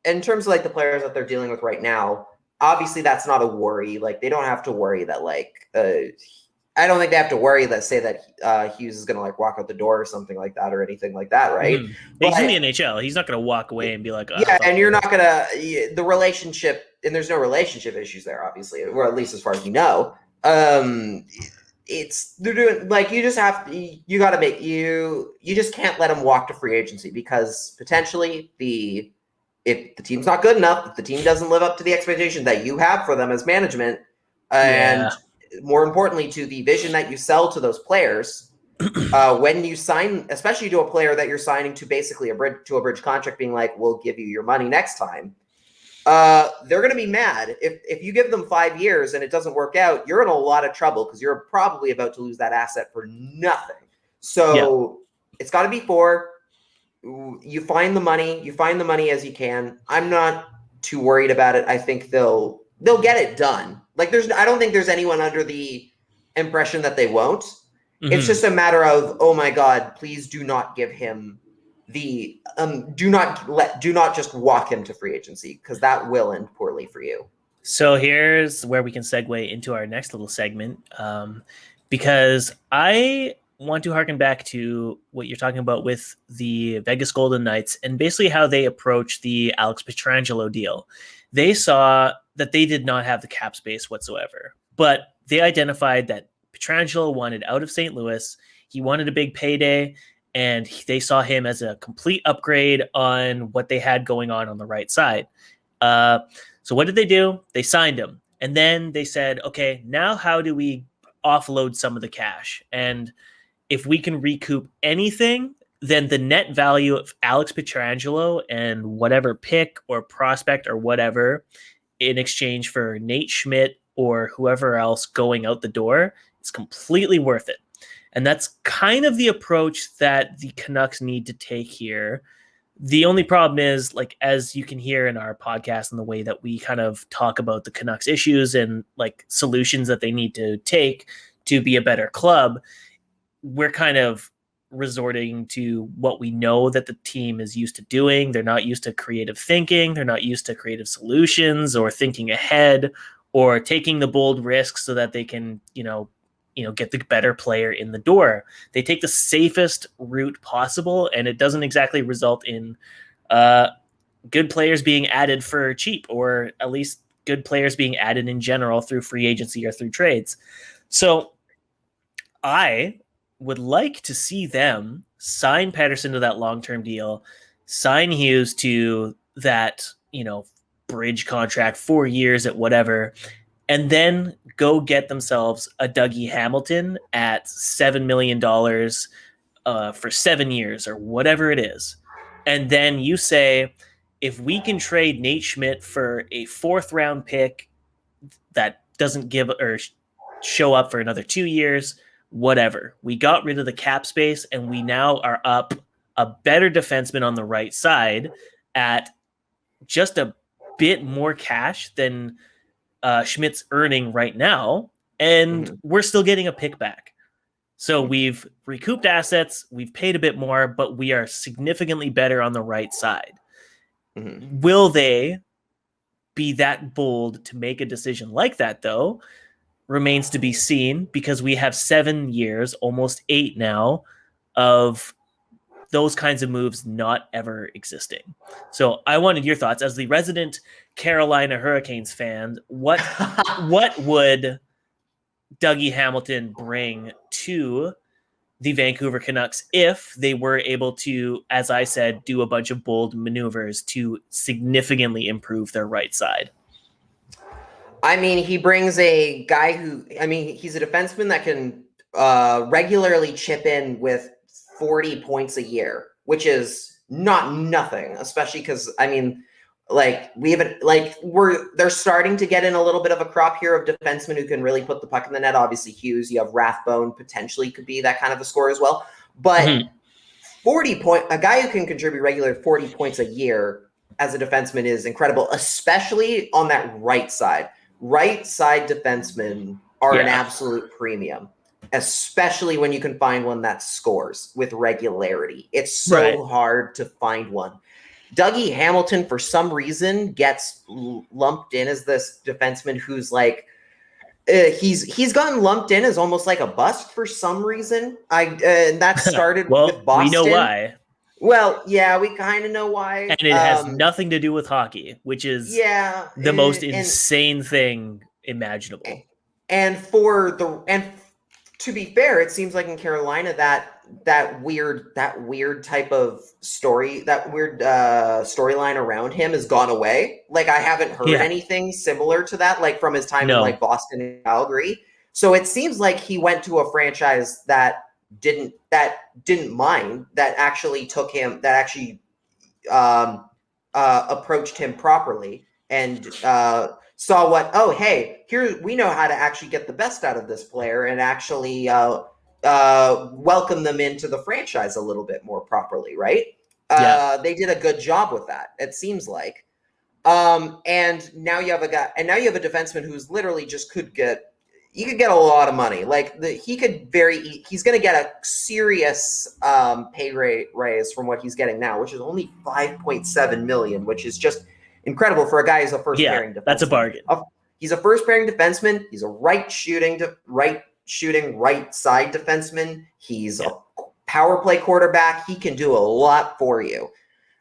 [SPEAKER 3] in terms of the players that they're dealing with right now, obviously that's not a worry. They don't have to worry that I don't think they have to worry that Hughes is going to walk out the door or something like that or anything like that, right?
[SPEAKER 2] He's in the NHL. He's not going to walk away and be like,
[SPEAKER 3] and you're not going to the relationship, and there's no relationship issues there, obviously, or at least as far as you know. They're doing you just have you got to you just can't let them walk to free agency, because potentially if the team's not good enough, if the team doesn't live up to the expectation that you have for them as management, and more importantly, to the vision that you sell to those players, when you sign, especially to a player that you're signing to basically a bridge contract, being we'll give you your money next time, they're going to be mad. If you give them 5 years and it doesn't work out, you're in a lot of trouble, because you're probably about to lose that asset for nothing. So it's got to be 4. You find the money as you can. I'm not too worried about it. I think they'll get it done. I don't think there's anyone under the impression that they won't. Mm-hmm. It's just a matter of, oh my God, please do not give him the do not just walk him to free agency, because that will end poorly for you.
[SPEAKER 2] So here's where we can segue into our next little segment, because I want to harken back to what you're talking about with the Vegas Golden Knights and basically how they approached the Alex Pietrangelo deal. They saw that they did not have the cap space whatsoever, but they identified that Pietrangelo wanted out of St. Louis. He wanted a big payday, and they saw him as a complete upgrade on what they had going on the right side. So what did they do? They signed him. And then they said, okay, now how do we offload some of the cash? And if we can recoup anything, then the net value of Alex Pietrangelo and whatever pick or prospect or whatever in exchange for Nate Schmidt or whoever else going out the door is completely worth it. And that's kind of the approach that the Canucks need to take here. The only problem is, as you can hear in our podcast and the way that we kind of talk about the Canucks issues and solutions that they need to take to be a better club, we're kind of resorting to what we know that the team is used to doing. They're not used to creative thinking. They're not used to creative solutions or thinking ahead or taking the bold risks so that they can, get the better player in the door. They take the safest route possible, and it doesn't exactly result in good players being added for cheap, or at least good players being added in general through free agency or through trades. So I would like to see them sign Pettersson to that long-term deal, sign Hughes to that, bridge contract, 4 years at whatever, and then go get themselves a Dougie Hamilton at $7 million for 7 years or whatever it is. And then you say, if we can trade Nate Schmidt for a 4th round pick that doesn't give or show up for another 2 years, whatever. We got rid of the cap space, and we now are up a better defenseman on the right side at just a bit more cash than Schmidt's earning right now, and we're still getting a pick back. So we've recouped assets, we've paid a bit more, but we are significantly better on the right side. Will they be that bold to make a decision like that, though? Remains to be seen, because we have 7 years, almost 8 now, of those kinds of moves not ever existing. So I wanted your thoughts as the resident Carolina Hurricanes fan. What would Dougie Hamilton bring to the Vancouver Canucks if they were able to, as I said, do a bunch of bold maneuvers to significantly improve their right side?
[SPEAKER 3] I mean, he brings a guy he's a defenseman that can regularly chip in with 40 points a year, which is not nothing, especially because, they're starting to get in a little bit of a crop here of defensemen who can really put the puck in the net. Obviously, Hughes, you have Rathbone, potentially could be that kind of a scorer as well. But 40 point, a guy who can contribute regular 40 points a year as a defenseman is incredible, especially on that right side. Right side defensemen are an absolute premium, especially when you can find one that scores with regularity. It's so hard to find one. Dougie Hamilton, for some reason, gets lumped in as this defenseman who's like, he's gotten lumped in as almost like a bust for some reason. And that started with Boston.
[SPEAKER 2] We know why.
[SPEAKER 3] Well, yeah, we kind of know why.
[SPEAKER 2] And it has nothing to do with hockey, which is the most insane thing imaginable.
[SPEAKER 3] And to be fair, it seems like in Carolina that weird type of story, that weird storyline around him has gone away. Like, I haven't heard anything similar to that, like from his time in like Boston and Calgary. So it seems like he went to a franchise that didn't mind, that actually took him, that actually approached him properly and saw here we know how to actually get the best out of this player and actually welcome them into the franchise a little bit more properly, right? They did a good job with that, it seems like. And now you have a defenseman who's literally just could get a lot of money. Like he's going to get a serious pay rate raise from what he's getting now, which is only $5.7 million, which is just incredible for a guy who's a first pairing defenseman.
[SPEAKER 2] That's a bargain.
[SPEAKER 3] He's a first pairing defenseman. He's a right side defenseman. He's a power play quarterback. He can do a lot for you.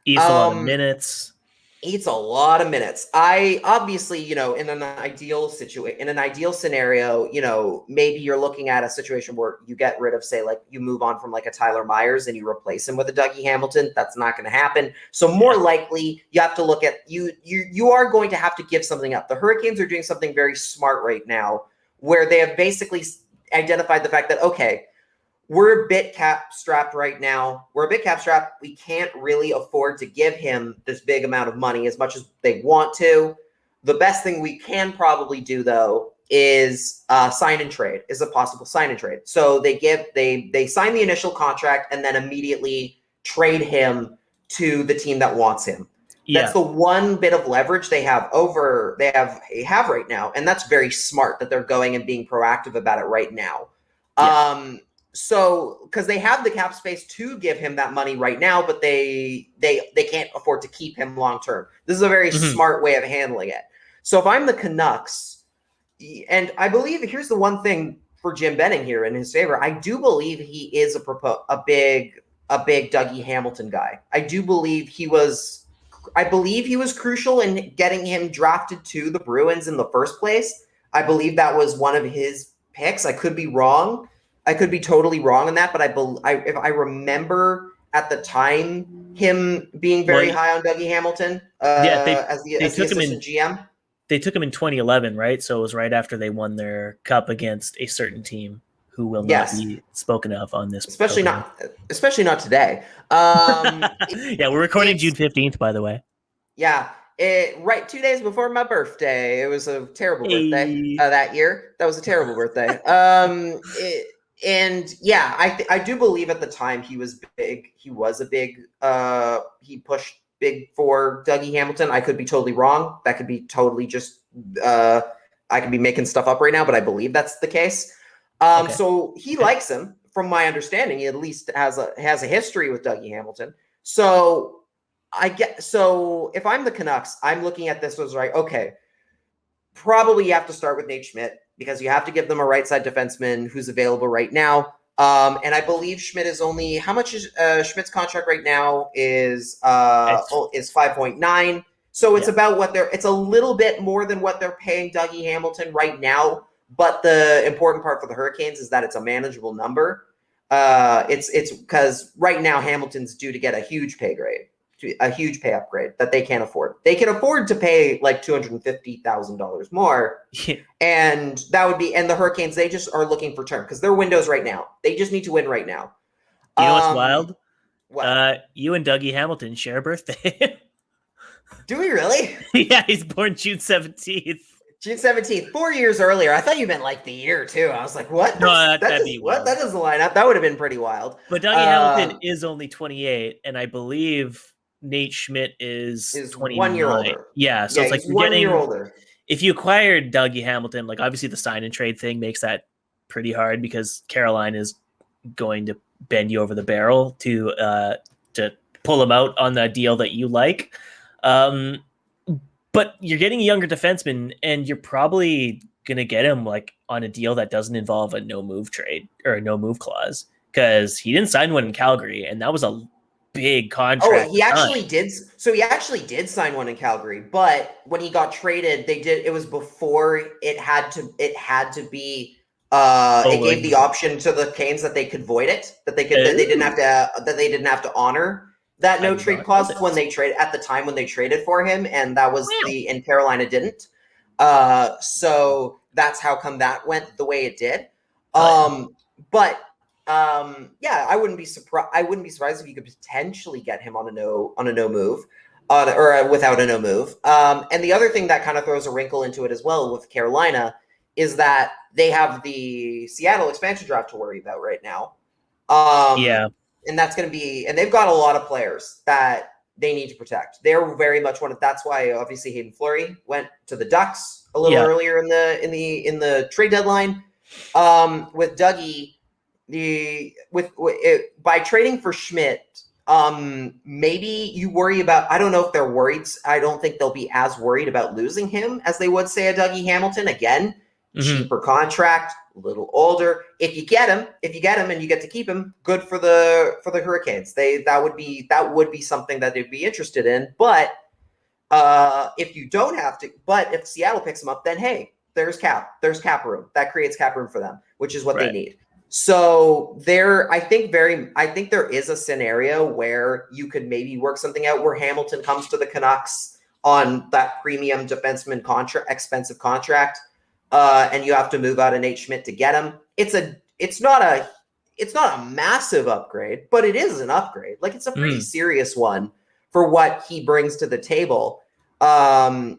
[SPEAKER 2] Eats a lot of minutes.
[SPEAKER 3] Eats a lot of minutes. I obviously, in an ideal scenario, maybe you're looking at a situation where you get rid of, say, like you move on from like a Tyler Myers and you replace him with a Dougie Hamilton. That's not going to happen. So more likely you have to look at you are going to have to give something up. The Hurricanes are doing something very smart right now where they have basically identified the fact that, okay, we're a bit cap strapped right now. We can't really afford to give him this big amount of money as much as they want to. The best thing we can probably do, though, is sign and trade, is a possible sign and trade. So they sign the initial contract and then immediately trade him to the team that wants him. Yeah. That's the one bit of leverage they have right now. And that's very smart that they're going and being proactive about it right now. Yeah. So, because they have the cap space to give him that money right now, but they can't afford to keep him long term. This is a very smart way of handling it. So if I'm the Canucks, and I believe here's the one thing for Jim Benning here in his favor, I do believe he is a big Dougie Hamilton guy. I believe he was crucial in getting him drafted to the Bruins in the first place. I believe that was one of his picks. I could be wrong. I could be totally wrong on that, but if I remember at the time him being very high on Dougie Hamilton as the assistant GM.
[SPEAKER 2] They took him in 2011, right? So it was right after they won their cup against a certain team who will not be spoken of on this.
[SPEAKER 3] Especially not today.
[SPEAKER 2] Yeah, we're recording June 15th, by the way.
[SPEAKER 3] Yeah. 2 days before my birthday. It was a terrible birthday that year. That was a terrible birthday. And yeah, I do believe at the time he was big. He was a big. He pushed big for Dougie Hamilton. I could be totally wrong. That could be totally just. I could be making stuff up right now, but I believe that's the case.
[SPEAKER 2] Okay.
[SPEAKER 3] So he likes him, from my understanding. He at least has a history with Dougie Hamilton. So if I'm the Canucks, I'm looking at this as right. Okay, probably you have to start with Nate Schmidt because you have to give them a right side defenseman who's available right now. And I believe Schmidt is only how much is Schmidt's contract right now is 5.9. So it's about what it's a little bit more than what they're paying Dougie Hamilton right now. But the important part for the Hurricanes is that it's a manageable number. It's because right now Hamilton's due to get a huge pay upgrade that they can't afford. They can afford to pay like $250,000 more. And that would be, and the Hurricanes, they just are looking for term because their window's right now. They just need to win right now.
[SPEAKER 2] You know what's wild?
[SPEAKER 3] What?
[SPEAKER 2] You and Dougie Hamilton share a birthday.
[SPEAKER 3] Do we really?
[SPEAKER 2] Yeah, he's born June 17th.
[SPEAKER 3] June 17th, 4 years earlier. I thought you meant like the year too. I was like, what?
[SPEAKER 2] No, that'd be wild.
[SPEAKER 3] That doesn't line up. That would have been pretty wild.
[SPEAKER 2] But Dougie Hamilton is only 28, and I believe Nate Schmidt is 29.
[SPEAKER 3] 1 year older.
[SPEAKER 2] Yeah, so it's like
[SPEAKER 3] you're 1 year older.
[SPEAKER 2] If you acquired Dougie Hamilton, like obviously the sign and trade thing makes that pretty hard because Carolina is going to bend you over the barrel to pull him out on the deal that you like. But you're getting a younger defenseman, and you're probably going to get him like on a deal that doesn't involve a no move trade or a no move clause because he didn't sign one in Calgary, and that was a big contract.
[SPEAKER 3] Oh, he actually did. So he actually did sign one in Calgary, but when he got traded, it was before it had to be. It gave the option to the Canes that they could void it, that they didn't have to honor that no trade clause when they traded at the time when they traded for him, and that was and Carolina didn't. So that's how come that went the way it did. But I wouldn't be surprised. I wouldn't be surprised if you could potentially get him on a no move, or without a no move. And the other thing that kind of throws a wrinkle into it as well with Carolina is that they have the Seattle expansion draft to worry about right now. And that's going to be, and they've got a lot of players that they need to protect. They're very much that's why obviously Hayden Fleury went to the Ducks a little earlier in the trade deadline. With Dougie, by trading for Schmidt, maybe you worry about, I don't know if they're worried. I don't think they'll be as worried about losing him as they would say a Dougie Hamilton. Again, cheaper contract, a little older. If you get him and you get to keep him, good for the Hurricanes. That would be something that they'd be interested in. But if you don't have to, but if Seattle picks him up, then hey, there's cap room. That creates cap room for them, which is what they need. So I think there is a scenario where you could maybe work something out where Hamilton comes to the Canucks on that premium defenseman contract, expensive contract. And you have to move out of Nate Schmidt to get him. It's not a massive upgrade, but it is an upgrade. Like it's a pretty serious one for what he brings to the table. For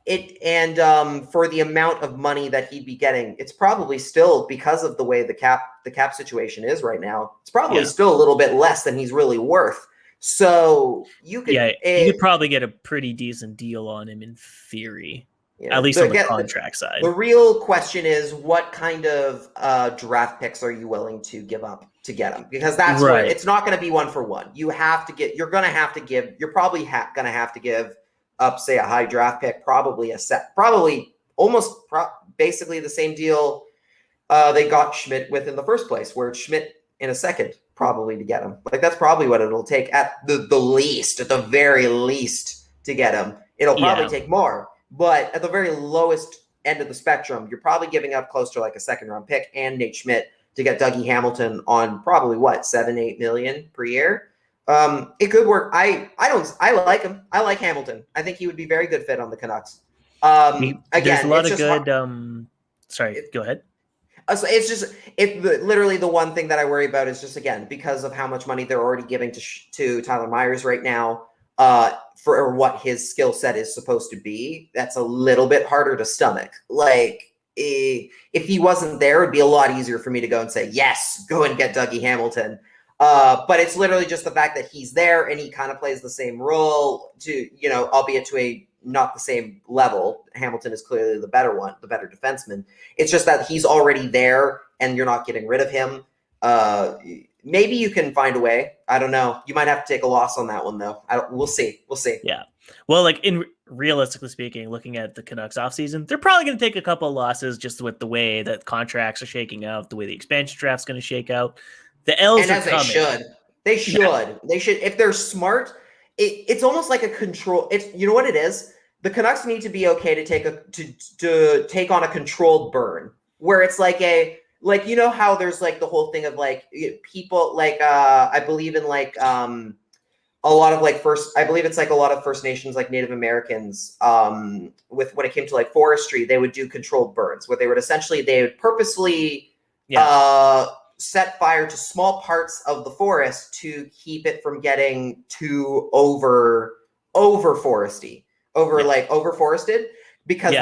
[SPEAKER 3] the amount of money that he'd be getting, it's probably still, because of the way the cap situation is right now, it's probably still a little bit less than he's really worth. So you could you could probably get a pretty decent deal on him in theory. Yeah. At least on the contract side. The real question is, what kind of draft picks are you willing to give up to get him? Because that's where it's not going to be 1 for 1. You're probably going to have to give up, say, a high draft pick, probably basically the same deal they got Schmidt with in the first place, where it's Schmidt in a second, probably to get him. Like that's probably what it'll take at the very least to get him. It'll probably take more. But at the very lowest end of the spectrum, you're probably giving up close to like a second round pick and Nate Schmidt to get Dougie Hamilton on probably $7-8 million per year. It could work. I like him. I like Hamilton. I think he would be very good fit on the Canucks. Again, there's a lot of good. Sorry, go ahead. So literally the one thing that I worry about is just, again, because of how much money they're already giving to Tyler Myers right now. For what his skill set is supposed to be, that's a little bit harder to stomach. Like if he wasn't there, it'd be a lot easier for me to go and say, yes, go and get Dougie Hamilton. But it's literally just the fact that he's there and he kind of plays the same role to, albeit to a not the same level. Hamilton is clearly the better defenseman. It's just that he's already there and you're not getting rid of him. Maybe you can find a way. I don't know. You might have to take a loss on that one, though. We'll see.
[SPEAKER 2] Yeah. Well, like realistically speaking, looking at the Canucks offseason, they're probably going to take a couple of losses just with the way that contracts are shaking out, the way the expansion draft's going to shake out. The L's are coming.
[SPEAKER 3] They should. Yeah. They should. If they're smart, it's almost like a control. It's, you know what it is? The Canucks need to be okay to take on a controlled burn, where it's like how there's like the whole thing of like people like I believe in like a lot of like I believe it's like a lot of First Nations, like Native Americans, with when it came to like forestry, they would do controlled burns where they would purposely set fire to small parts of the forest to keep it from getting too over forested, because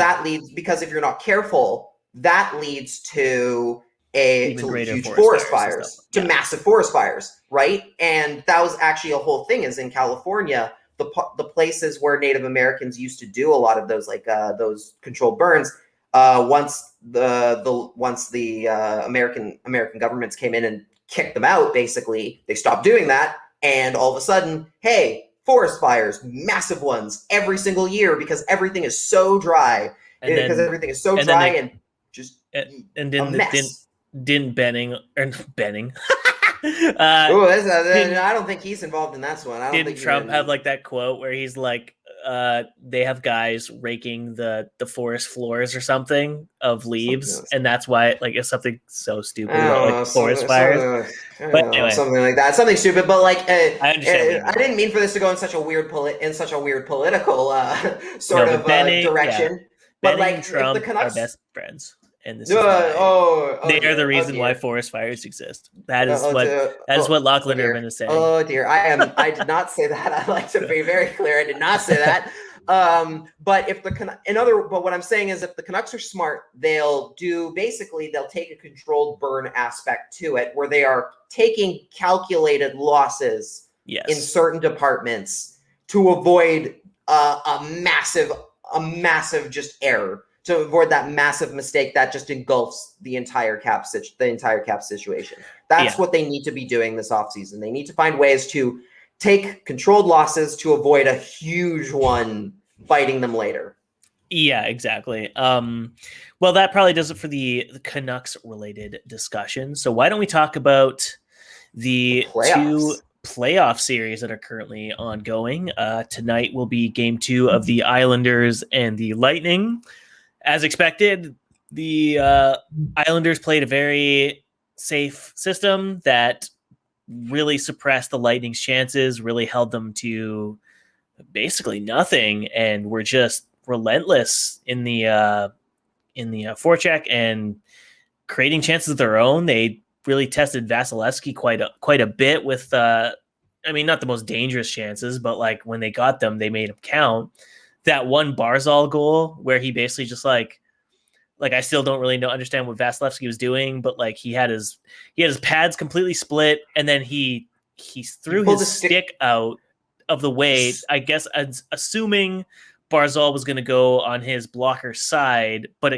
[SPEAKER 3] if you're not careful, that leads to huge forest fires, massive forest fires, right? And that was actually a whole thing. Is in California, the places where Native Americans used to do a lot of those those controlled burns. Once the American governments came in and kicked them out, basically they stopped doing that, and all of a sudden, hey, forest fires, massive ones every single year because everything is so dry.
[SPEAKER 2] Didn't Benning.
[SPEAKER 3] I don't think he's involved in that one.
[SPEAKER 2] Didn't Trump have like that quote where he's like, they have guys raking the forest floors or something of leaves, and that's why it's something so stupid about like forest fires. But anyway,
[SPEAKER 3] something like that, something stupid. But like,
[SPEAKER 2] I understand.
[SPEAKER 3] I didn't mean for this to go in such a weird political direction.
[SPEAKER 2] Yeah. But like, Trump the Canucks are best friends. And this they are the reason why forest fires exist. That is what Lach and Cody is saying.
[SPEAKER 3] Oh dear, I did not say that. I'd like to be very clear. I did not say that. But what I'm saying is, if the Canucks are smart, they'll take a controlled burn aspect to it, where they are taking calculated losses in certain departments to avoid a massive just error. To avoid that massive mistake that just engulfs the entire cap situation. That's what they need to be doing this offseason. They need to find ways to take controlled losses to avoid a huge one biting them later.
[SPEAKER 2] Yeah, exactly. Well, that probably does it for the Canucks related discussion. So why don't we talk about the two playoff series that are currently ongoing? Tonight will be game 2 of the Islanders and the Lightning. As expected, the Islanders played a very safe system that really suppressed the Lightning's chances, really held them to basically nothing, and were just relentless in the forecheck and creating chances of their own. They really tested Vasilevsky quite a bit with, not the most dangerous chances, but like when they got them, they made them count. That one Barzal goal where he basically just like I still don't really understand what Vasilevsky was doing, but like he had his pads completely split, and then he threw his stick out of the way, I guess, assuming Barzal was going to go on his blocker side, but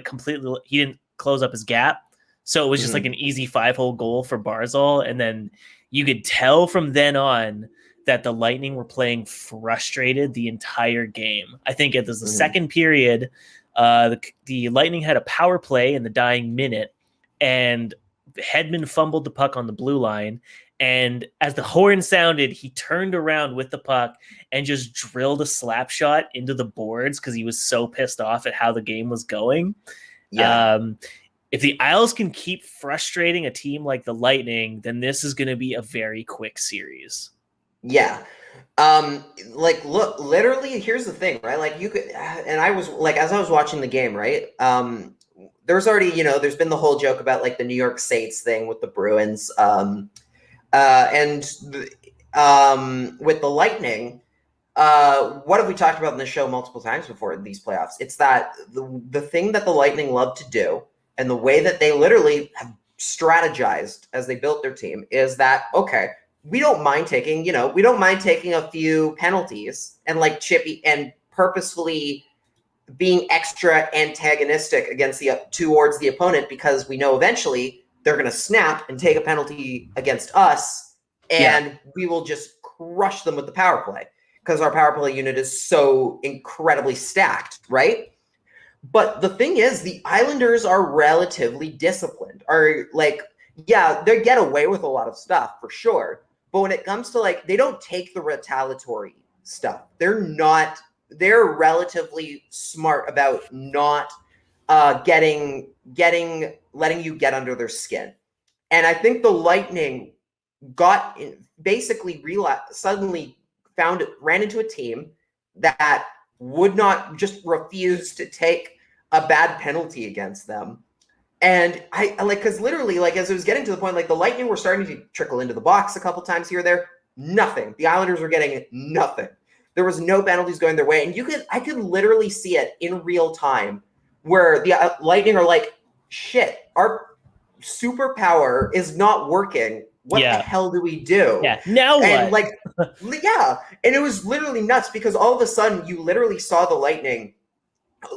[SPEAKER 2] he didn't close up his gap, so it was just like an easy 5-hole goal for Barzal, and then you could tell from then on that the Lightning were playing frustrated the entire game. I think it was the second period. The Lightning had a power play in the dying minute, and Hedman fumbled the puck on the blue line. And as the horn sounded, he turned around with the puck and just drilled a slap shot into the boards because he was so pissed off at how the game was going. Yeah. If the Isles can keep frustrating a team like the Lightning, then this is going to be a very quick series.
[SPEAKER 3] Yeah. Look, literally, here's the thing, right? Like you could, and I was like, as I was watching the game, right? There's already, there's been the whole joke about like the New York Saints thing with the Bruins. With the Lightning, what have we talked about in the show multiple times before in these playoffs? It's that the thing that the Lightning love to do, and the way that they literally have strategized as they built their team, is that, okay, we don't mind taking a few penalties and like chippy and purposefully being extra antagonistic towards the opponent, because we know eventually they're going to snap and take a penalty against us, and we will just crush them with the power play because our power play unit is so incredibly stacked, right? But the thing is, the Islanders are relatively disciplined. They get away with a lot of stuff for sure. But when it comes to they don't take the retaliatory stuff. They're relatively smart about not letting you get under their skin. And I think the Lightning ran into a team that would not just refuse to take a bad penalty against them. And because literally, as it was getting to the point, the Lightning were starting to trickle into the box a couple times here or there. Nothing. The Islanders were getting nothing. There was no penalties going their way. And I could literally see it in real time where the Lightning are like, shit, our superpower is not working. What the hell do we do?
[SPEAKER 2] Yeah. Now
[SPEAKER 3] and
[SPEAKER 2] what?
[SPEAKER 3] And it was literally nuts because all of a sudden you literally saw the Lightning,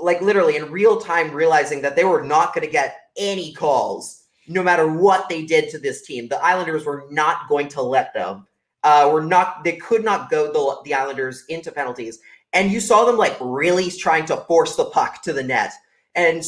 [SPEAKER 3] literally in real time, realizing that they were not going to get any calls no matter what they did to this team. The Islanders were not going to let them. They could not go the Islanders into penalties. And you saw them really trying to force the puck to the net and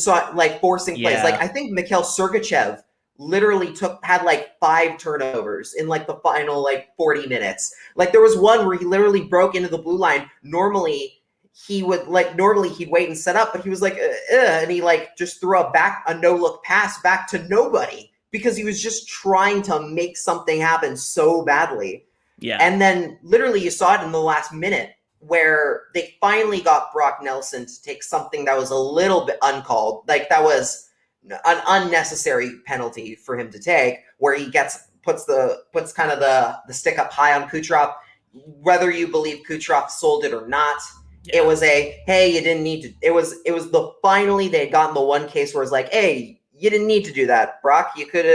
[SPEAKER 3] forcing plays. I think Mikhail Sergachev literally had 5 turnovers in the final 40 minutes. There was one where he literally broke into the blue line. Normally he'd wait and set up, but he was and he just threw a no-look pass back to nobody because he was just trying to make something happen so badly.
[SPEAKER 2] Yeah.
[SPEAKER 3] And then literally you saw it in the last minute where they finally got Brock Nelson to take something that was a little bit uncalled. That was an unnecessary penalty for him to take, where he puts kind of the stick up high on Kucherov. Whether you believe Kucherov sold it or not, it was hey, you didn't need to. It was finally they had gotten the one case where it's hey, you didn't need to do that, Brock. You could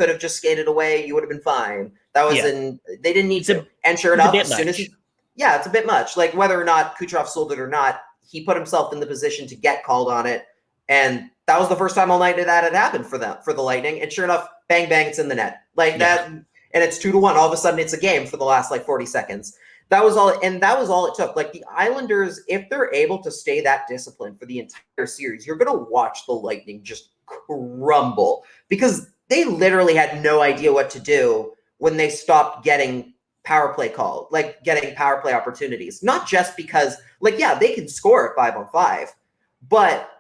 [SPEAKER 3] have just skated away. You would have been fine. That was they didn't need to. And sure enough, as soon as it's a bit much. Whether or not Kucherov sold it or not, he put himself in the position to get called on it. And that was the first time all night that had happened for the Lightning. And sure enough, bang, bang, it's in the net. That. And it's 2-1. All of a sudden, it's a game for the last 40 seconds. That was all. And that was all it took. The Islanders, if they're able to stay that disciplined for the entire series, you're going to watch the Lightning just crumble because they literally had no idea what to do when they stopped getting power play called, getting power play opportunities. Not just because, they can score at 5-on-5, but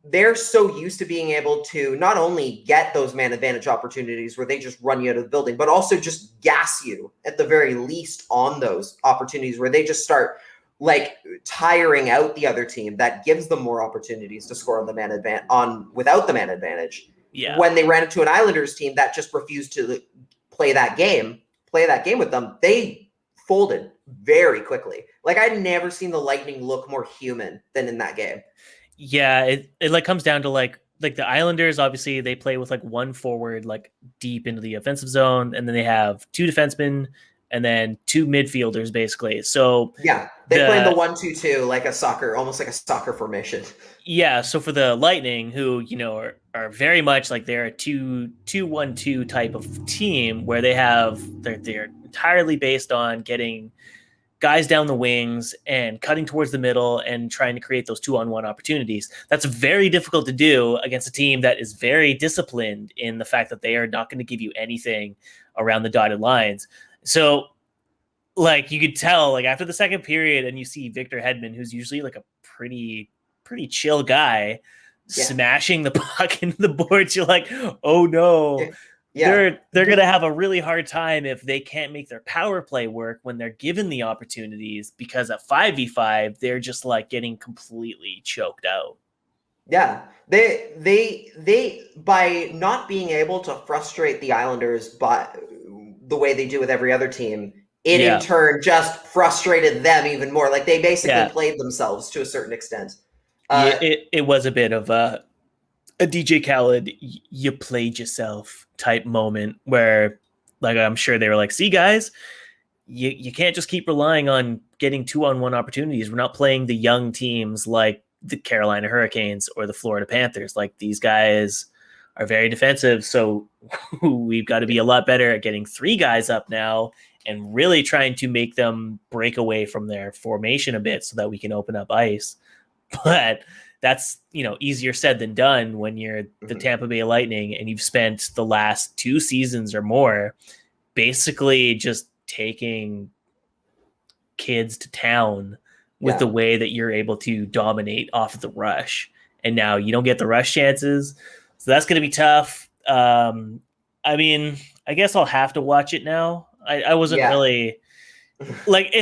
[SPEAKER 3] they're so used to being able to not only get those man advantage opportunities where they just run you out of the building, but also just gas you at the very least on those opportunities where they just start tiring out the other team that gives them more opportunities to score on the without the man advantage.
[SPEAKER 2] Yeah.
[SPEAKER 3] When they ran into an Islanders team that just refused to play that game with them, they folded very quickly. I'd never seen the Lightning look more human than in that game.
[SPEAKER 2] Yeah, it comes down to the Islanders. Obviously, they play with one forward deep into the offensive zone, and then they have 2 defensemen and then 2 midfielders basically. So
[SPEAKER 3] they play the 1-2-2 almost like a soccer formation.
[SPEAKER 2] Yeah, so for the Lightning, who are very much they're a 2-1-2 type of team where they're entirely based on getting guys down the wings and cutting towards the middle and trying to create those 2-on-1 opportunities. That's very difficult to do against a team that is very disciplined in the fact that they are not going to give you anything around the dotted lines. So you could tell after the second period and you see Victor Hedman, who's usually a pretty chill guy, smashing the puck into the boards. You're oh no. Yeah. They're going to have a really hard time if they can't make their power play work when they're given the opportunities, because at 5v5, they're just getting completely choked out.
[SPEAKER 3] Yeah. They by not being able to frustrate the Islanders by the way they do with every other team, it in turn just frustrated them even more. Like they basically played themselves to a certain extent.
[SPEAKER 2] It was a bit of a DJ Khaled, you played yourself type moment where, like, I'm sure they were like, see, guys, you can't just keep relying on getting 2-on-1 opportunities. We're not playing the young teams like the Carolina Hurricanes or the Florida Panthers. Like, these guys are very defensive, so we've got to be a lot better at getting 3 guys up now and really trying to make them break away from their formation a bit so that we can open up ice. But that's, easier said than done when you're the Tampa Bay Lightning and you've spent the last 2 seasons or more basically just taking kids to town with the way that you're able to dominate off of the rush. And now you don't get the rush chances. So that's going to be tough. I mean, I guess I'll have to watch it now. I wasn't really like,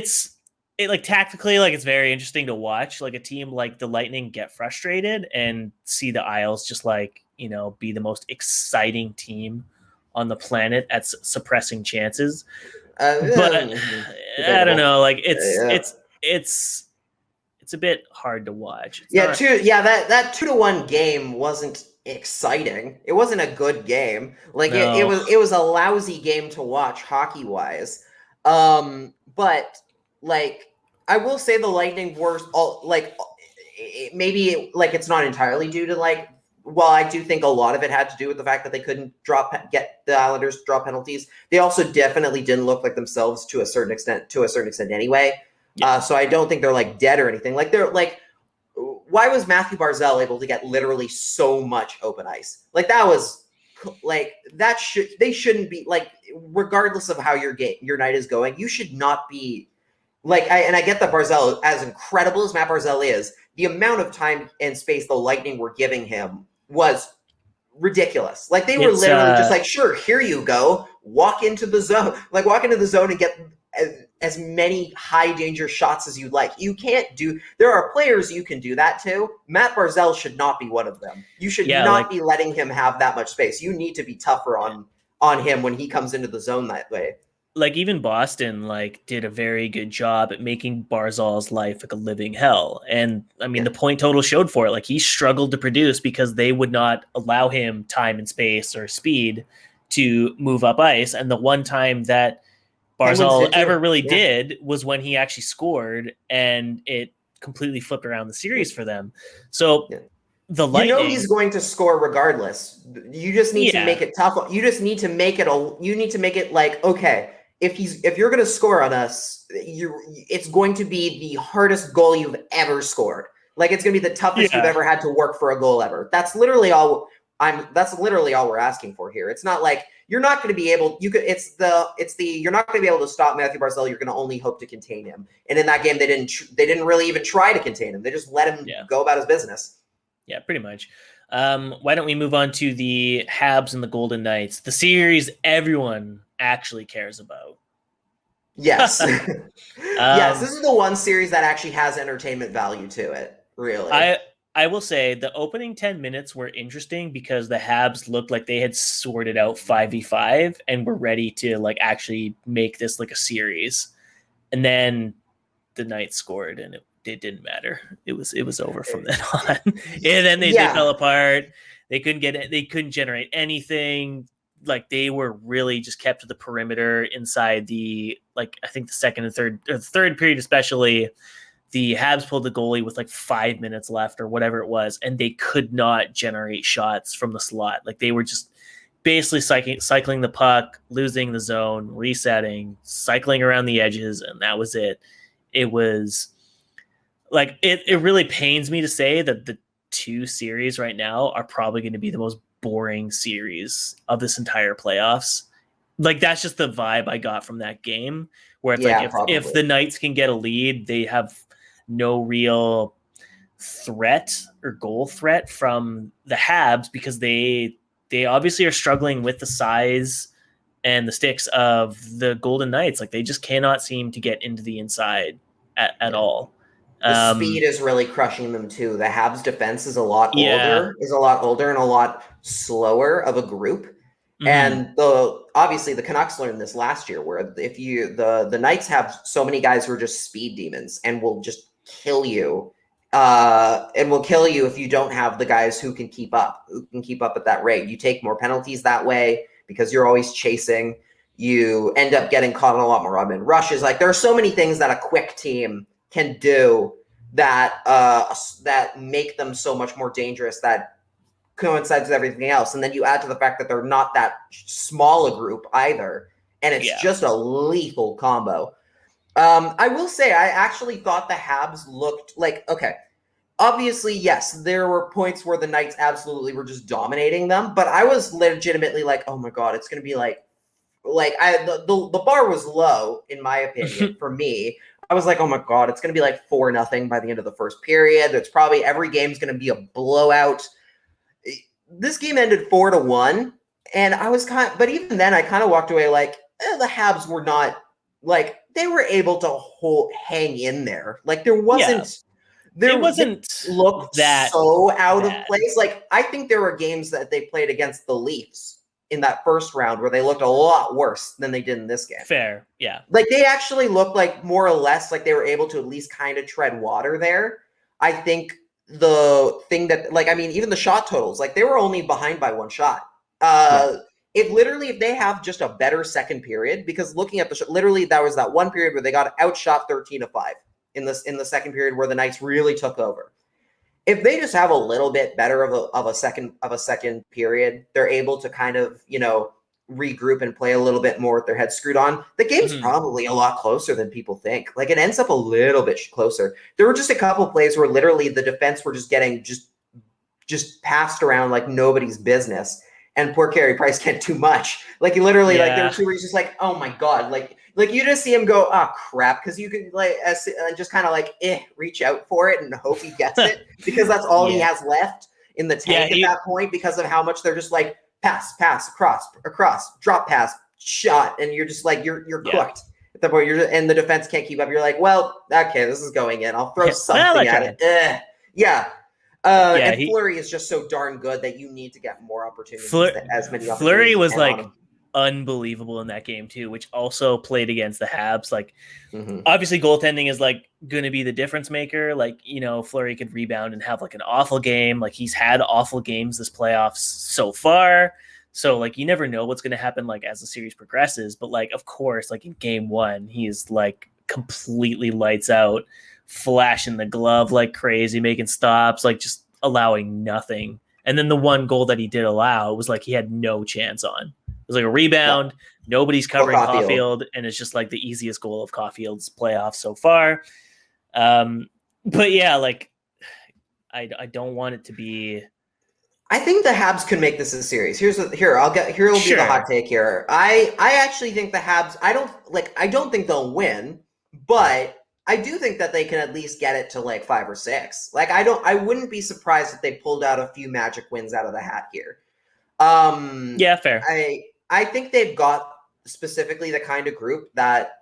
[SPEAKER 2] tactically, like, it's very interesting to watch, like, a team like the Lightning get frustrated and see the Isles just, like, be the most exciting team on the planet at suppressing chances. But I don't know, like, it's a bit hard to watch.
[SPEAKER 3] That 2-1 game wasn't exciting. It wasn't a good game. Like, it was a lousy game to watch hockey wise. But like, I will say the Lightning were maybe it's not entirely due to I do think a lot of it had to do with the fact that they couldn't get the Islanders to draw penalties. They also definitely didn't look like themselves to a certain extent anyway. Yeah. So I don't think they're dead or anything. Why was Matthew Barzal able to get literally so much open ice? That was they shouldn't be regardless of how your night is going, you should not be I get that Barzal, as incredible as Matt Barzal is, the amount of time and space the Lightning were giving him was ridiculous. They were literally just sure, here you go, walk into the zone, and get as many high danger shots as you'd like. You can't there are players you can do that to. Matt Barzal should not be one of them. You should not be letting him have that much space. You need to be tougher on him when he comes into the zone that way.
[SPEAKER 2] Even Boston did a very good job at making Barzal's life a living hell. And I mean, the point total showed for it. He struggled to produce because they would not allow him time and space or speed to move up ice. And the one time that Barzal ever really did was when he actually scored, and it completely flipped around the series for them. So the Lightning,
[SPEAKER 3] he's going to score regardless. You just need to make it tough. You just need to make it okay, if you're going to score on us, it's going to be the hardest goal you've ever scored. It's going to be the toughest you've ever had to work for a goal ever. That's literally all we're asking for here. It's not you're not going to be able, you're not going to be able to stop Matthew Barzal. You're going to only hope to contain him. And in that game, they didn't really even try to contain him. They just let him go about his business.
[SPEAKER 2] Yeah, pretty much. Why don't we move on to the Habs and the Golden Knights, the series everyone actually cares about?
[SPEAKER 3] Yes. Yes, this is the one series that actually has entertainment value to it, really.
[SPEAKER 2] I will say the opening 10 minutes were interesting because the Habs looked like they had sorted out 5v5 and were ready to actually make this a series. And then the Knights scored and it didn't matter. It was over from then on. And then they fell apart. They couldn't generate anything. They were really just kept to the perimeter inside the I think the second and third, or the third period especially. The Habs pulled the goalie with 5 minutes left or whatever it was, and they could not generate shots from the slot. They were just basically cycling the puck, losing the zone, resetting, cycling around the edges, and that was it. It was it really pains me to say that the 2 series right now are probably going to be the most boring series of this entire playoffs. That's just the vibe I got from that game, where it's if the Knights can get a lead, they have no real threat or goal threat from the Habs, because they obviously are struggling with the size and the sticks of the Golden Knights. They just cannot seem to get into the inside at all.
[SPEAKER 3] The speed is really crushing them too. The Habs defense is a lot older and a lot slower of a group. And obviously the Canucks learned this last year, where if you the Knights have so many guys who are just speed demons and will just kill you, if you don't have the guys who can keep up at that rate. You take more penalties that way because you're always chasing. You end up getting caught in a lot more odd-man rushes. Like, there are so many things that a quick team can do that that make them so much more dangerous, that coincides with everything else. And then you add to the fact that they're not that small a group either, and it's just a lethal combo. I will say, I actually thought the Habs looked like, okay, obviously, yes, there were points where the Knights absolutely were just dominating them, but I was legitimately like, oh my God, it's going to be the bar was low, in my opinion. For me, I was like, oh my God, it's going to be like 4-0 by the end of the first period. It's probably every game's going to be a blowout. This game ended 4-1, and I was but even then I kind of walked away like, the Habs were not, like, they were able to hang in there. Like, there wasn't looked that so out of place. Like, I think there were games that they played against the Leafs in that first round where they looked a lot worse than they did in this game.
[SPEAKER 2] Fair, yeah.
[SPEAKER 3] Like, they actually looked like more or less like they were able to at least kind of tread water there. I think the thing that, like, I mean, even the shot totals, like, they were only behind by 1 shot. If they have just a better second period, because looking at literally there was that one period where they got outshot 13-5 in the second period where the Knights really took over. If they just have a little bit better of a second period, they're able to kind of, regroup and play a little bit more with their heads screwed on. The game's probably a lot closer than people think. Like, it ends up a little bit closer. There were just a couple plays where literally the defense were just getting just passed around like nobody's business, and poor Carey Price can't do much. Like, he literally, like, there were two where he's just like, oh my God, like you just see him go, oh crap, because you can just kind of like reach out for it and hope he gets it, because that's all he has left in the tank at that point, because of how much they're just like pass, across, drop pass, shot, and you're just like you're cooked at the point. And the defense can't keep up. You're like, well, okay, this is going in. I'll throw something at it. And Fleury is just so darn good that you need to get more opportunities.
[SPEAKER 2] Fleury was like unbelievable in that game too, which also played against the Habs. Like, obviously goaltending is like going to be the difference maker. Like, Fleury could rebound and have like an awful game. Like, he's had awful games this playoffs so far. So like, you never know what's going to happen, like, as the series progresses. But like, of course, like in game 1, he's like completely lights out, flashing the glove like crazy, making stops, like just allowing nothing. And then the one goal that he did allow was like he had no chance on. It was like a rebound. Nobody's covering Caulfield, and it's just like the easiest goal of Caulfield's playoffs so far. But yeah, like, I don't want it to be.
[SPEAKER 3] I think the Habs could make this a series. Here will be the hot take here. I actually think the Habs. I don't think they'll win, but I do think that they can at least get it to like 5 or 6. Like, I wouldn't be surprised if they pulled out a few magic wins out of the hat here.
[SPEAKER 2] Fair.
[SPEAKER 3] I think they've got specifically the kind of group that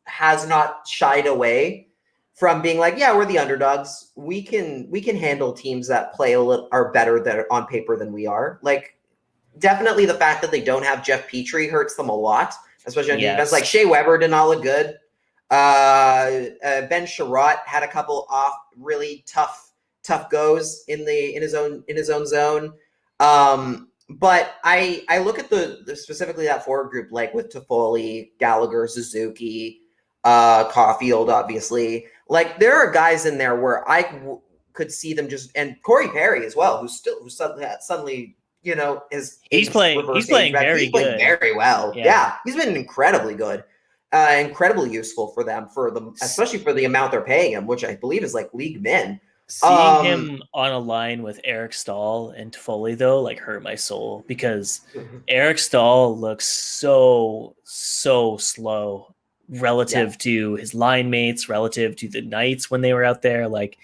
[SPEAKER 3] has not shied away from being like, yeah, we're the underdogs. We can handle teams that are better on paper than we are. Like, definitely the fact that they don't have Jeff Petrie hurts them a lot, especially on defense. Like, Shea Weber did not look good. Ben Sherratt had a couple off really tough goes in his own zone. But I look at the specifically that forward group, like with Toffoli, Gallagher, Suzuki, Caulfield, obviously. Like, there are guys in there where I could see them just, and Corey Perry as well, who suddenly he's playing very well. Yeah, he's been incredibly good. Incredibly useful for them, especially for the amount they're paying him, which I believe is like league min.
[SPEAKER 2] Seeing him on a line with Eric Stahl and Toffoli, though, like, hurt my soul, because Eric Stahl looks so slow relative to his line mates, relative to the Knights when they were out there. Like,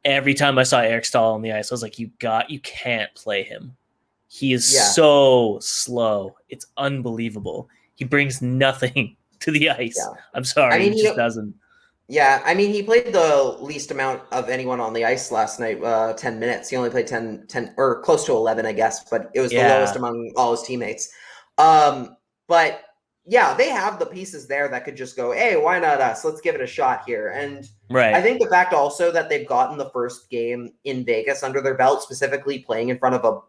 [SPEAKER 2] every time I saw Eric Stahl on the ice, I was like, you can't play him. He is so slow. It's unbelievable. He brings nothing to the ice. I'm sorry, he just doesn't.
[SPEAKER 3] Yeah, I mean, he played the least amount of anyone on the ice last night, 10 minutes. He only played 10 or close to 11, I guess, but it was the lowest among all his teammates. But yeah, they have the pieces there that could just go, hey, why not us? Let's give it a shot here. And I think the fact also that they've gotten the first game in Vegas under their belt, specifically playing in front of a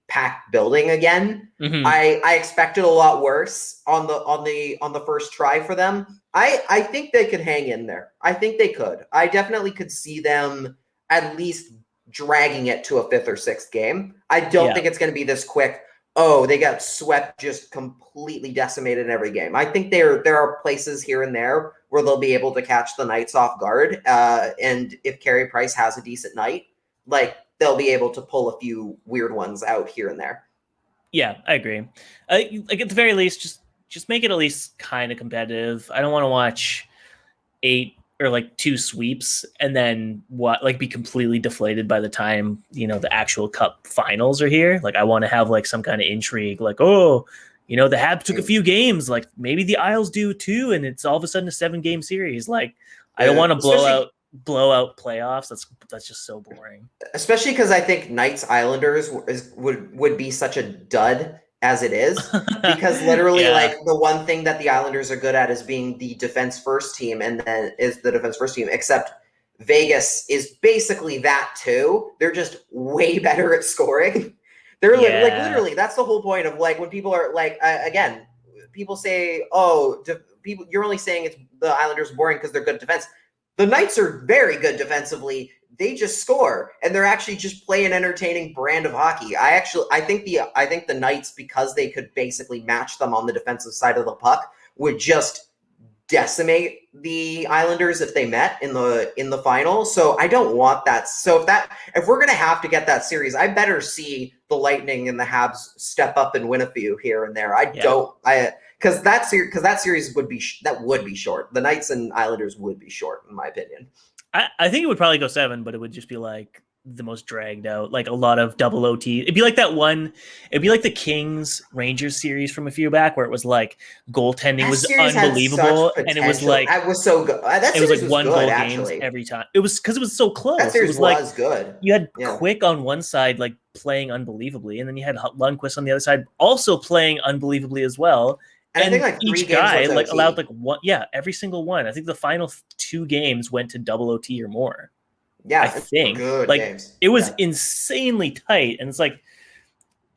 [SPEAKER 3] packed building again, I expected a lot worse on the first try for them. I think they could hang in there. I think they could. I definitely could see them at least dragging it to a 5th or 6th game. I don't think it's going to be this quick. Oh, they got swept, just completely decimated in every game. I think there are places here and there where they'll be able to catch the Knights off guard. And if Carey Price has a decent night, like, they'll be able to pull a few weird ones out here and there.
[SPEAKER 2] Yeah, I agree. Like at the very least, just make it at least kind of competitive. I don't want to watch 8 or like 2 sweeps and then be completely deflated by the time, the actual cup finals are here. Like, I want to have like some kind of intrigue, like, the Habs took a few games, like maybe the Isles do too, and it's all of a sudden a 7-game series. Like, I don't want to blow out playoffs. That's just so boring. Especially
[SPEAKER 3] because I think Knights Islanders would be such a dud as it is, because literally like the one thing that the Islanders are good at is being the defense first team, and then is the defense first team, except Vegas is basically that too. They're just way better at scoring. They're like literally, that's the whole point of like when people are like, again, people say, you're only saying it's the Islanders boring because they're good at defense. The Knights are very good defensively. They just score, and they're actually just play an entertaining brand of hockey. I think the Knights, because they could basically match them on the defensive side of the puck, would just decimate the Islanders if they met in the final. So I don't want that. So if we're gonna have to get that series, I better see the Lightning and the Habs step up and win a few here and there. Because that series would be short. The Knights and Islanders would be short, in my opinion.
[SPEAKER 2] I think it would probably go 7, but it would just be like the most dragged out, like a lot of double OT. It'd be like the Kings Rangers series from a few back where it was like goaltending was unbelievable, and it was like
[SPEAKER 3] that was so good. It
[SPEAKER 2] was like one goal games every time. It was because it was so close.
[SPEAKER 3] That series was good.
[SPEAKER 2] You had Quick on one side like playing unbelievably, and then you had Lundqvist on the other side also playing unbelievably as well. And I think like each guy like allowed like one, every single one. I think the final 2 games went to double OT or more.
[SPEAKER 3] Yeah,
[SPEAKER 2] I think like
[SPEAKER 3] games.
[SPEAKER 2] It was insanely tight, and it's like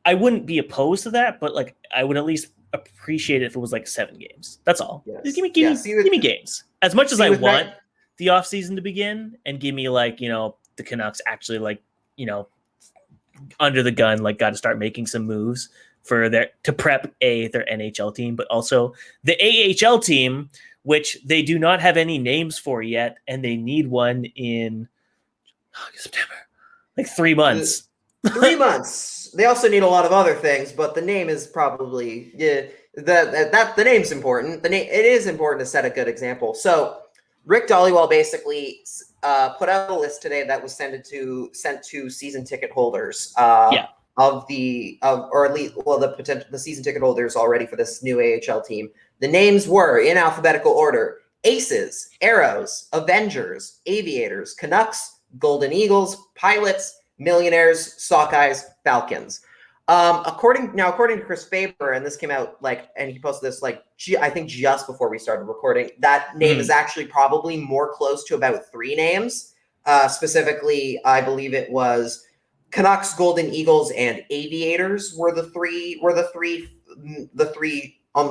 [SPEAKER 2] I wouldn't be opposed to that, but like I would at least appreciate it if it was like 7 games. That's all. Yes. Just give me games. As much as I want the off season to begin, and give me like the Canucks actually like under the gun, like got to start making some moves to prep their NHL team, but also the AHL team, which they do not have any names for yet, and they need one in September, like 3 months.
[SPEAKER 3] 3 months. They also need a lot of other things, but the name is probably the name's important. It is important to set a good example. So Rick Dollywell basically put out a list today that was sent to season ticket holders. The season ticket holders already for this new AHL team. The names were in alphabetical order: Aces, Arrows, Avengers, Aviators, Canucks, Golden Eagles, Pilots, Millionaires, Sockeyes, Falcons. According to Chris Faber, and this came out and he posted this I think just before we started recording, that name is actually probably more close to about 3 names. Specifically, I believe it was Canucks, Golden Eagles, and Aviators were the three on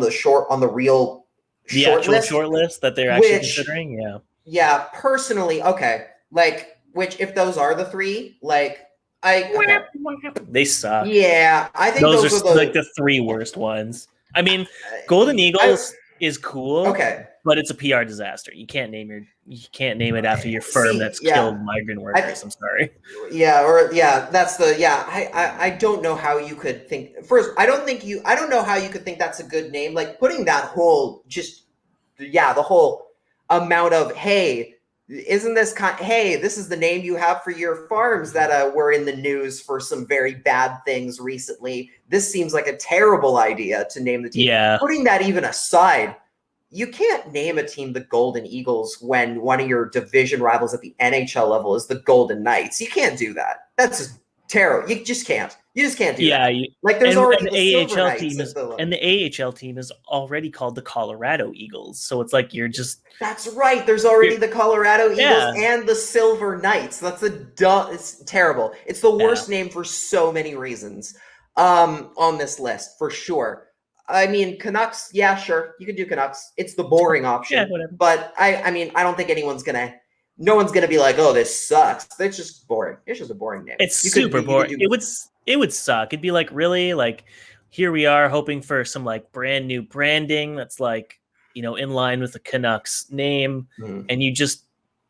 [SPEAKER 3] the real short list that they're actually considering. Yeah. Personally, okay. Which if those are the 3,
[SPEAKER 2] they suck.
[SPEAKER 3] Yeah, I think
[SPEAKER 2] those are like the 3 worst ones. I mean, Golden Eagles is cool.
[SPEAKER 3] Okay.
[SPEAKER 2] But it's a PR disaster. You can't name it after your firm that's killed migrant workers. I'm sorry.
[SPEAKER 3] I don't know how you could think. First, I don't know how you could think that's a good name. Like putting that whole the whole amount of this is the name you have for your farms that were in the news for some very bad things recently. This seems like a terrible idea to name the team.
[SPEAKER 2] Yeah.
[SPEAKER 3] Putting that even aside, you can't name a team the Golden Eagles when one of your division rivals at the NHL level is the Golden Knights. You can't do that. That's just terrible. You just can't. You just can't do
[SPEAKER 2] Yeah,
[SPEAKER 3] that. Like there's already the
[SPEAKER 2] AHL
[SPEAKER 3] Silver
[SPEAKER 2] team
[SPEAKER 3] Knights.
[SPEAKER 2] and the AHL team is already called the Colorado Eagles. So it's like you're just
[SPEAKER 3] That's right. There's already the Colorado Eagles and the Silver Knights. It's terrible. It's the worst name for so many reasons. On this list for sure. I mean, Canucks. Yeah, sure, you could do Canucks. It's the boring option.
[SPEAKER 2] Yeah, whatever.
[SPEAKER 3] But I mean, I don't think no one's gonna be like, oh, this sucks. It's just boring. It's just a boring name.
[SPEAKER 2] It's super boring. It would suck. It'd be like, really, like, here we are hoping for some like brand new branding that's like, in line with the Canucks name, and you just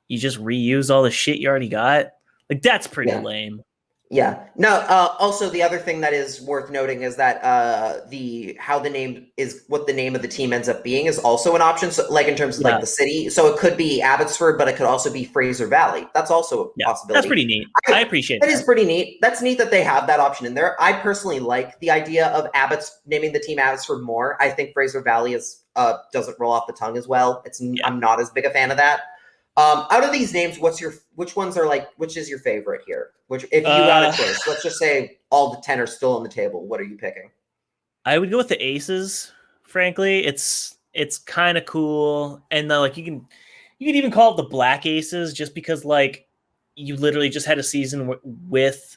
[SPEAKER 2] reuse all the shit you already got. Like, that's pretty lame.
[SPEAKER 3] Yeah. No. Also, the other thing that is worth noting is that what the name of the team ends up being is also an option. So, like in terms of like the city, so it could be Abbotsford, but it could also be Fraser Valley. That's also a possibility.
[SPEAKER 2] That's pretty neat. I appreciate that.
[SPEAKER 3] That is pretty neat. That's neat that they have that option in there. I personally like the idea of naming the team Abbotsford more. I think Fraser Valley doesn't roll off the tongue as well. I'm not as big a fan of that. Out of these names, which is your favorite here? If you got a choice, let's just say all the 10 are still on the table. What are you picking?
[SPEAKER 2] I would go with the Aces. Frankly, it's kind of cool, and like you can even call it the Black Aces, just because like you literally just had a season with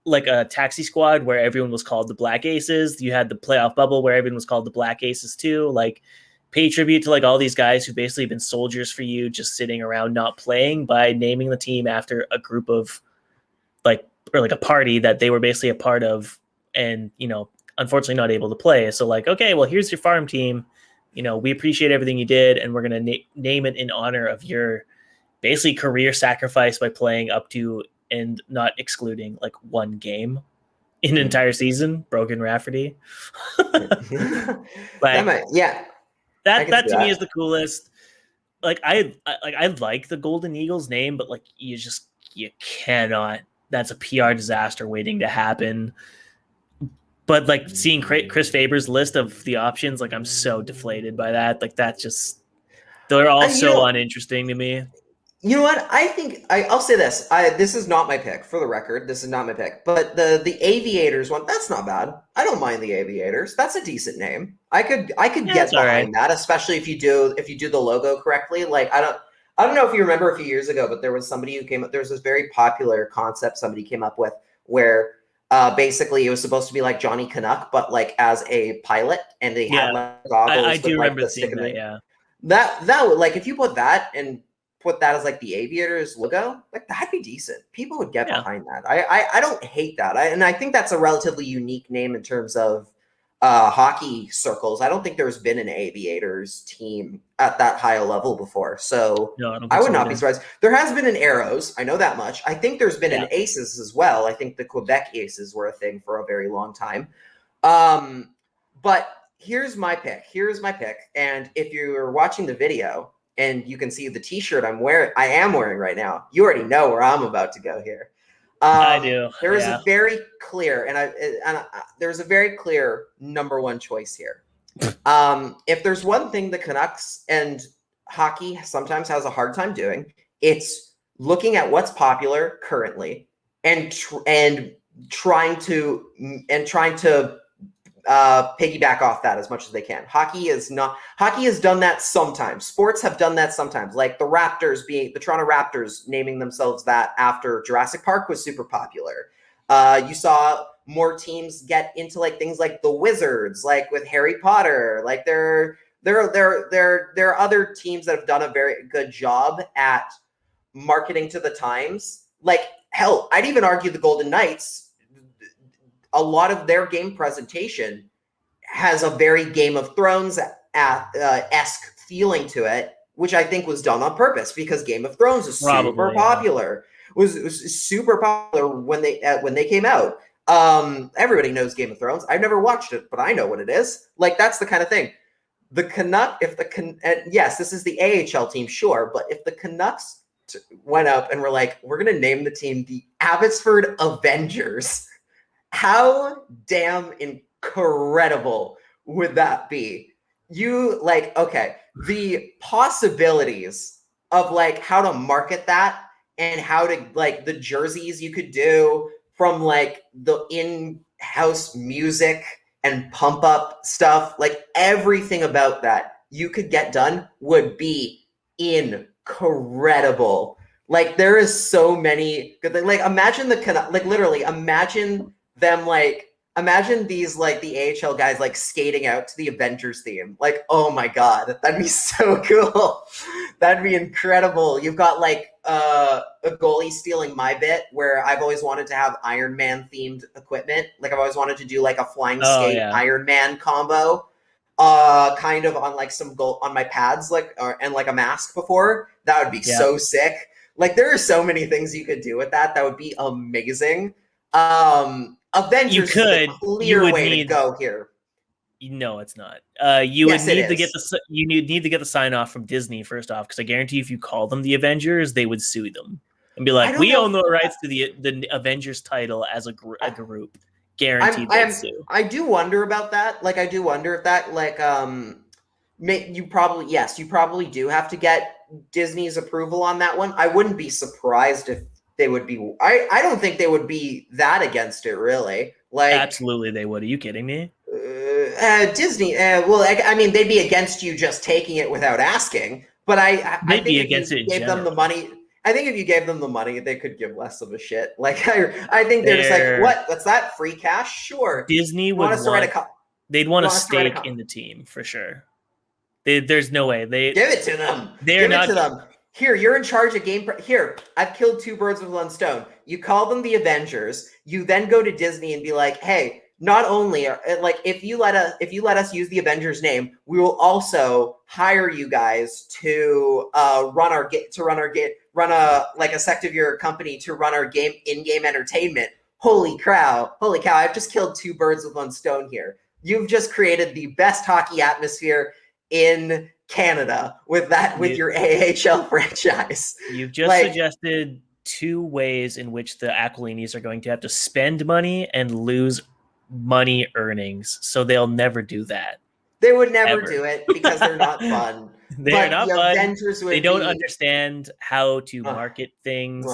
[SPEAKER 2] like a taxi squad where everyone was called the Black Aces. You had the playoff bubble where everyone was called the Black Aces too. Like, pay tribute to like all these guys who basically have been soldiers for you, just sitting around not playing, by naming the team after a group of or a party that they were basically a part of, and unfortunately not able to play. So like, okay, well, here's your farm team. We appreciate everything you did, and we're gonna name it in honor of your basically career sacrifice by playing up to and not excluding like one game in an entire season. Brogan Rafferty. That to me is the coolest. Like I like the Golden Eagles name, but like you cannot. That's a PR disaster waiting to happen. But like seeing Chris Faber's list of the options, like I'm so deflated by that. Like they're all so uninteresting to me.
[SPEAKER 3] You know what? I think I'll say this. This is not my pick, for the record. This is not my pick. But the Aviators one, that's not bad. I don't mind the Aviators. That's a decent name. I could get behind that, especially if you do the logo correctly. Like I don't know if you remember a few years ago, but there was somebody who came up. There was this very popular concept somebody came up with where basically it was supposed to be like Johnny Canuck, but like as a pilot, and they had like goggles.
[SPEAKER 2] I do remember seeing that. Yeah,
[SPEAKER 3] that would, like, if you put that and put that as like the Aviators logo, like that'd be decent. People would get behind that. I don't hate that. And I think that's a relatively unique name in terms of hockey circles. I don't think there's been an Aviators team at that high a level before. So I would not be surprised. There has been an Arrows. I know that much. I think there's been an Aces as well. I think the Quebec Aces were a thing for a very long time. But here's my pick. And if you're watching the video and you can see the t-shirt I am wearing right now, you already know where I'm about to go here.
[SPEAKER 2] I do.
[SPEAKER 3] There is a very clear, there's a very clear number one choice here. If there's one thing the Canucks and hockey sometimes has a hard time doing, it's looking at what's popular currently and trying to piggyback off that as much as they can. Hockey has done that sometimes. Sports have done that sometimes. Like the Toronto Raptors naming themselves that after Jurassic Park was super popular. You saw more teams get into like things like the Wizards, like with Harry Potter. Like there are other teams that have done a very good job at marketing to the times. Like hell, I'd even argue the Golden Knights. A lot of their game presentation has a very Game of Thrones esque feeling to it, which I think was done on purpose because Game of Thrones is super popular. Was super popular when they came out. Everybody knows Game of Thrones. I've never watched it, but I know what it is. Like that's the kind of thing. Yes, this is the AHL team, sure, but if the Canucks went up and were like, we're gonna name the team the Abbotsford Avengers. How damn incredible would that be? The possibilities of like how to market that and how to like the jerseys you could do, from like the in-house music and pump up stuff, like everything about that you could get done would be incredible. Like there is so many good things. Like imagine literally imagine them imagine these like the AHL guys like skating out to the Avengers theme. Like, oh my god, that'd be so cool. That'd be incredible. You've got like a goalie stealing my bit, where I've always wanted to have Iron Man themed equipment. Like I've always wanted to do like a flying skate Iron Man combo. Kind of on like some goal on my pads, and like a mask before. That would be so sick. Like there are so many things you could do with that. That would be amazing. Avengers is a clear way to go here.
[SPEAKER 2] No, it's not. You would need to get the sign off from Disney first off, because I guarantee if you call them the Avengers, they would sue them and be like, "We own the rights to the Avengers title as a group." Guaranteed they'd sue.
[SPEAKER 3] I do wonder about that. Like, I do wonder if that you probably do have to get Disney's approval on that one. I wouldn't be surprised if they would be. I don't think they would be that against it, really. Like,
[SPEAKER 2] absolutely, they would. Are you kidding me?
[SPEAKER 3] Disney. Well, I mean, they'd be against you just taking it without asking. But I think if you gave them the money, I think if you gave them the money, they could give less of a shit. Like, I think they're just like, what? What's that? Free cash? Sure.
[SPEAKER 2] Disney would they'd want a stake in the team for sure. There's no way. Give
[SPEAKER 3] it to them. Give it to them. Here, you're in charge of game. Here, I've killed two birds with one stone. You call them the Avengers. You then go to Disney and be like, hey, not only if you let us use the Avengers name, we will also hire you guys to run a sect of your company to run our in-game entertainment. Holy cow! I've just killed two birds with one stone here. You've just created the best hockey atmosphere in Canada with your AHL franchise.
[SPEAKER 2] You've just suggested two ways in which the Aquilinis are going to have to spend money and lose money earnings, so they'll never do that.
[SPEAKER 3] They would never do it because they're not fun.
[SPEAKER 2] They're not fun. They don't understand how to market things.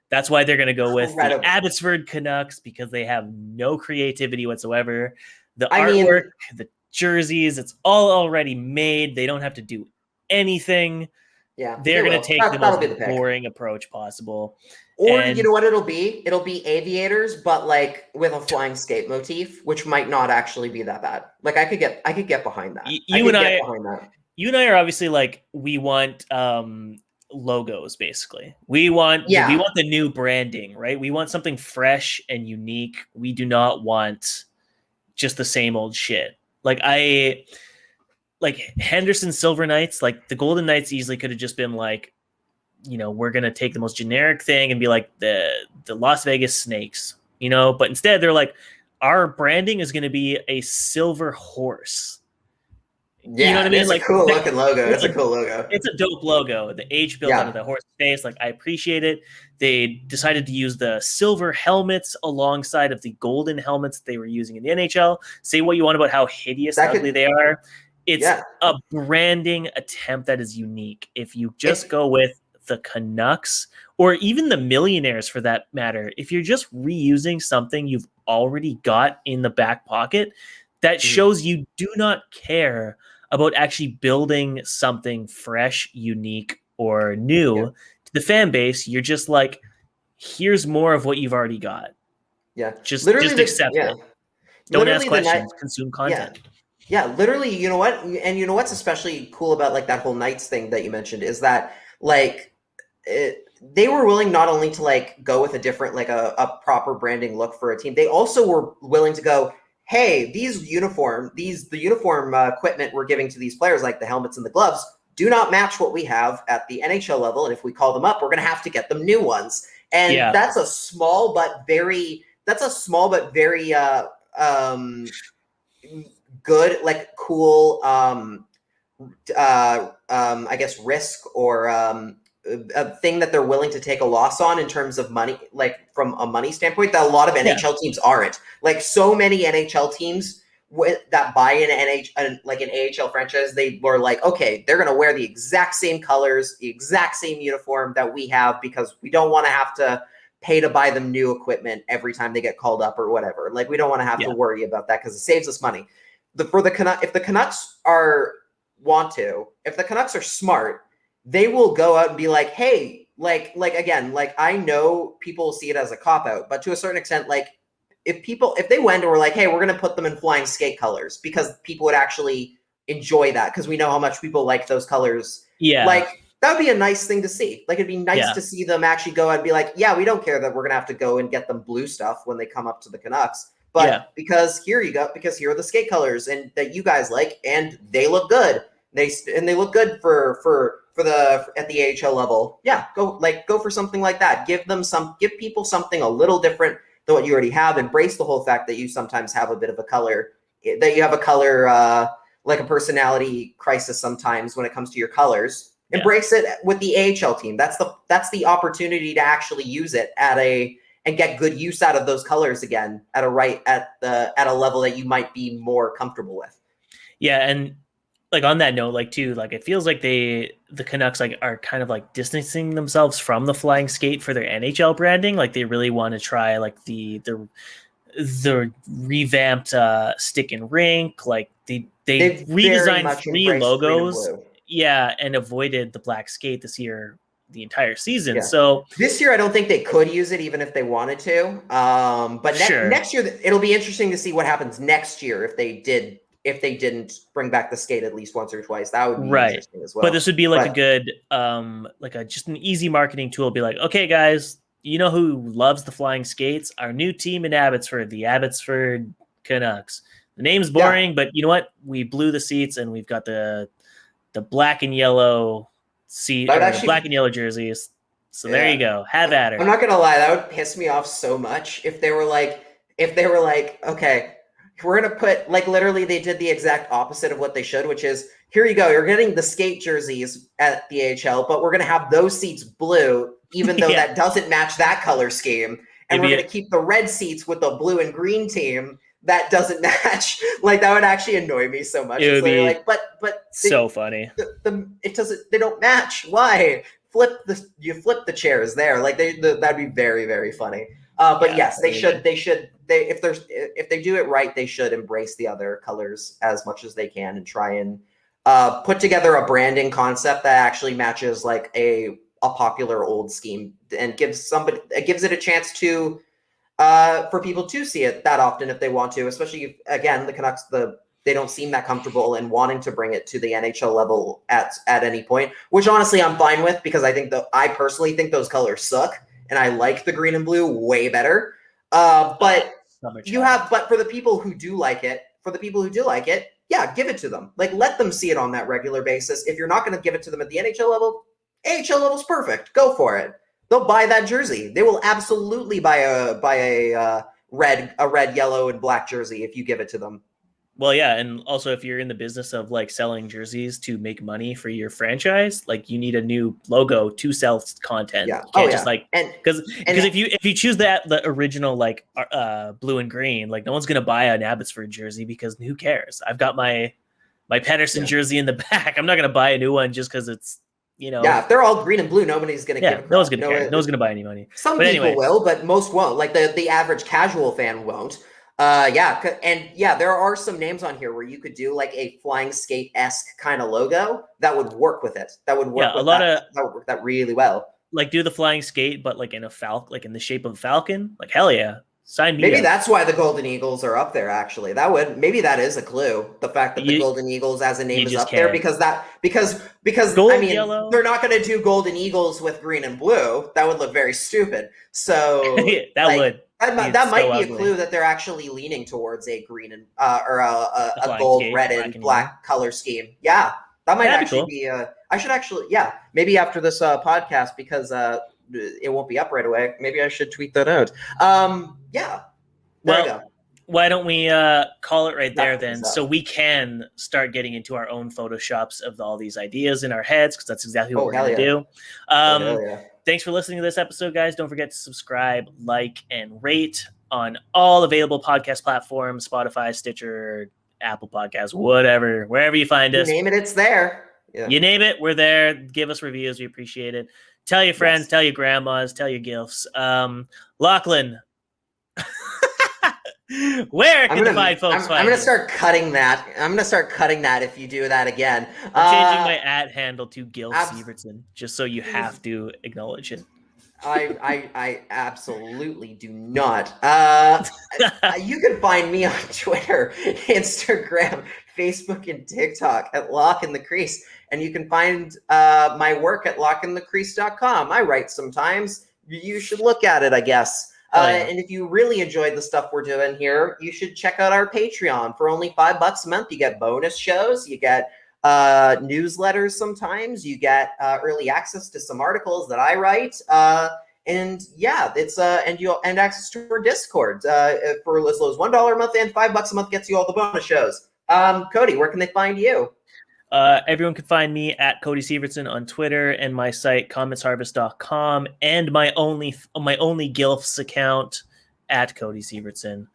[SPEAKER 2] That's why they're going to go with the Abbotsford Canucks, because they have no creativity whatsoever. The artwork, the jerseys, it's all already made. They don't have to do anything.
[SPEAKER 3] Yeah,
[SPEAKER 2] they're going to take the most boring approach possible.
[SPEAKER 3] Or you know what it'll be? It'll be aviators, but like with a flying skate motif, which might not actually be that bad. Like I could get behind that. You and
[SPEAKER 2] I are obviously like, we want logos basically. We want the new branding, right? We want something fresh and unique. We do not want just the same old shit. Like Henderson Silver Knights, like the Golden Knights easily could have just been like, we're going to take the most generic thing and be like the Las Vegas Snakes, but instead they're like, our branding is going to be a silver horse.
[SPEAKER 3] Yeah, you know what I mean? It's like a cool looking logo. It's a cool logo.
[SPEAKER 2] It's a dope logo. The H built out of the horse face. Like, I appreciate it. They decided to use the silver helmets alongside of the golden helmets they were using in the NHL. Say what you want about how hideous and ugly they are. It's a branding attempt that is unique. If you just go with the Canucks, or even the Millionaires for that matter, if you're just reusing something you've already got in the back pocket, that shows you do not care about actually building something fresh, unique, or new to the fan base. You're just like, here's more of what you've already got.
[SPEAKER 3] Yeah.
[SPEAKER 2] Just accept it. Don't ask questions, consume content.
[SPEAKER 3] Yeah, literally, you know what? And you know what's especially cool about like that whole Knights thing that you mentioned is that like they were willing not only to like go with a different, like a proper branding look for a team, they also were willing to go, hey, the uniform equipment we're giving to these players, like the helmets and the gloves, do not match what we have at the NHL level. And if we call them up, we're going to have to get them new ones. And that's a small but very good, like cool, I guess risk or a thing that they're willing to take a loss on in terms of money, like from a money standpoint, that a lot of NHL teams aren't. Like so many NHL teams that buy an AHL franchise, they were like, okay, they're going to wear the exact same colors, the exact same uniform that we have, because we don't want to have to pay to buy them new equipment every time they get called up or whatever. Like, we don't want to have to worry about that because it saves us money. If the Canucks are smart, they will go out and be like, hey, like again, like, I know people see it as a cop out, but to a certain extent, like, if they went and were like, hey, we're going to put them in flying skate colors, because people would actually enjoy that, because we know how much people like those colors.
[SPEAKER 2] Yeah.
[SPEAKER 3] Like, that would be a nice thing to see. Like, it'd be nice to see them actually go and be like, yeah, we don't care that we're going to have to go and get them blue stuff when they come up to the Canucks. But because here you go, because here are the skate colors and that you guys like, and they look good. They look good for at the AHL level. Yeah, go for something like that. Give people something a little different than what you already have. Embrace the whole fact that you sometimes have a bit of a color, that you have a color, like a personality crisis sometimes when it comes to your colors. Embrace it with the AHL team. That's the opportunity to actually use it and get good use out of those colors again at a level that you might be more comfortable with.
[SPEAKER 2] Yeah, and like on that note, like too, like it feels like the Canucks like are kind of like distancing themselves from the flying skate for their NHL branding. Like they really want to try like the revamped stick and rink. Like they redesigned 3 logos. Yeah, and avoided the black skate this year, the entire season. Yeah. So
[SPEAKER 3] this year, I don't think they could use it even if they wanted to. But next year, it'll be interesting to see what happens next year if they didn't bring back the skate at least once or twice. That would be interesting as well.
[SPEAKER 2] But this would be like a good, just an easy marketing tool. Be like, okay, guys, you know who loves the flying skates? Our new team in Abbotsford, the Abbotsford Canucks. The name's boring, but you know what? We blew the seats and we've got the black and yellow black and yellow jerseys. So there you go. Have at her.
[SPEAKER 3] I'm not gonna lie, that would piss me off so much if they were like, okay, we're gonna put, like, literally they did the exact opposite of what they should, which is, here you go, you're getting the skate jerseys at the AHL, but we're gonna have those seats blue, even though that doesn't match that color scheme, and we're gonna keep the red seats with the blue and green team that doesn't match. Like, that would actually annoy me so much.
[SPEAKER 2] It would be like,
[SPEAKER 3] but
[SPEAKER 2] so funny.
[SPEAKER 3] It doesn't. They don't match. Why? You flip the chairs there. Like, that'd be very, very funny. But yes, they should. If they do it right, they should embrace the other colors as much as they can and try and put together a branding concept that actually matches like a popular old scheme and gives it a chance to. For people to see it that often if they want to, especially if, again, the Canucks, they don't seem that comfortable in wanting to bring it to the NHL level at any point, which honestly I'm fine with, because I personally think those colors suck and I like the green and blue way better. But for the people who do like it, yeah, give it to them. Like, let them see it on that regular basis. If you're not going to give it to them at the NHL level, AHL level's perfect. Go for it. They'll buy that jersey. They will absolutely buy a red, yellow, and black jersey if you give it to them.
[SPEAKER 2] Well, yeah, and also if you're in the business of like selling jerseys to make money for your franchise, like you need a new logo to sell content.
[SPEAKER 3] Yeah.
[SPEAKER 2] You can't just like, because if you choose the original like blue and green, like no one's gonna buy an Abbotsford jersey because who cares? I've got my Pettersson jersey in the back. I'm not gonna buy a new one just because it's.
[SPEAKER 3] If they're all green and blue, nobody's going to give a crap.
[SPEAKER 2] No one's going to care. No one's going to buy any money.
[SPEAKER 3] Some people will, but most won't. Like the average casual fan won't. There are some names on here where you could do like a flying skate-esque kind of logo that would work with it. That would work. That would work that really well.
[SPEAKER 2] Like do the flying skate, but like in a like in the shape of a falcon. Like hell yeah. Sign me
[SPEAKER 3] Maybe
[SPEAKER 2] up.
[SPEAKER 3] That's why the Golden Eagles are up there. Actually, maybe that is a clue. The fact that the Golden Eagles as a name is up there because
[SPEAKER 2] Gold,
[SPEAKER 3] I mean
[SPEAKER 2] yellow.
[SPEAKER 3] They're not going to do Golden Eagles with green and blue. That would look very stupid. So that might be a clue that they're actually leaning towards a green and or a gold, red, and black color scheme. Yeah, that might actually be. I should actually maybe after this podcast, because it won't be up right away. Maybe I should tweet that out.
[SPEAKER 2] Why don't we call it right there then, so we can start getting into our own photoshops of all these ideas in our heads, because that's exactly what we're going to do. Thanks for listening to this episode, guys. Don't forget to subscribe, like, and rate on all available podcast platforms, Spotify, Stitcher, Apple Podcasts, whatever, wherever you find us.
[SPEAKER 3] Name it, it's there.
[SPEAKER 2] You name it, we're there. Give us reviews. We appreciate it. Tell your friends, tell your grandmas, tell your gilfs. Lachlan, where can the fine folks find you?
[SPEAKER 3] I'm going to start cutting that. I'm going to start cutting that if you do that again.
[SPEAKER 2] I'm changing my @handle to Gilf Sievertson, just so you have to acknowledge it.
[SPEAKER 3] I absolutely do not. You can find me on Twitter, Instagram, Facebook, and TikTok at Lach and the Crease. And you can find my work at lachandthecrease.com. I write sometimes. You should look at it, I guess. And if you really enjoyed the stuff we're doing here, you should check out our Patreon. For only $5 a month, you get bonus shows. You get newsletters sometimes. You get early access to some articles that I write. And access to our Discord for as low as $1 a month, and $5 a month gets you all the bonus shows. Cody, where can they find you?
[SPEAKER 2] Everyone can find me at Cody Sievertson on Twitter, and my site commentsharvest.com, and my only Gilfs account at Cody Sievertson.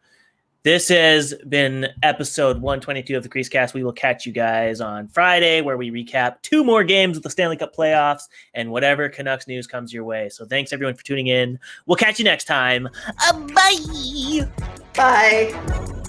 [SPEAKER 2] This has been episode 122 of the CreaseCast. We will catch you guys on Friday, where we recap 2 more games of the Stanley Cup playoffs and whatever Canucks news comes your way. So thanks everyone for tuning in. We'll catch you next time. Bye.
[SPEAKER 3] Bye.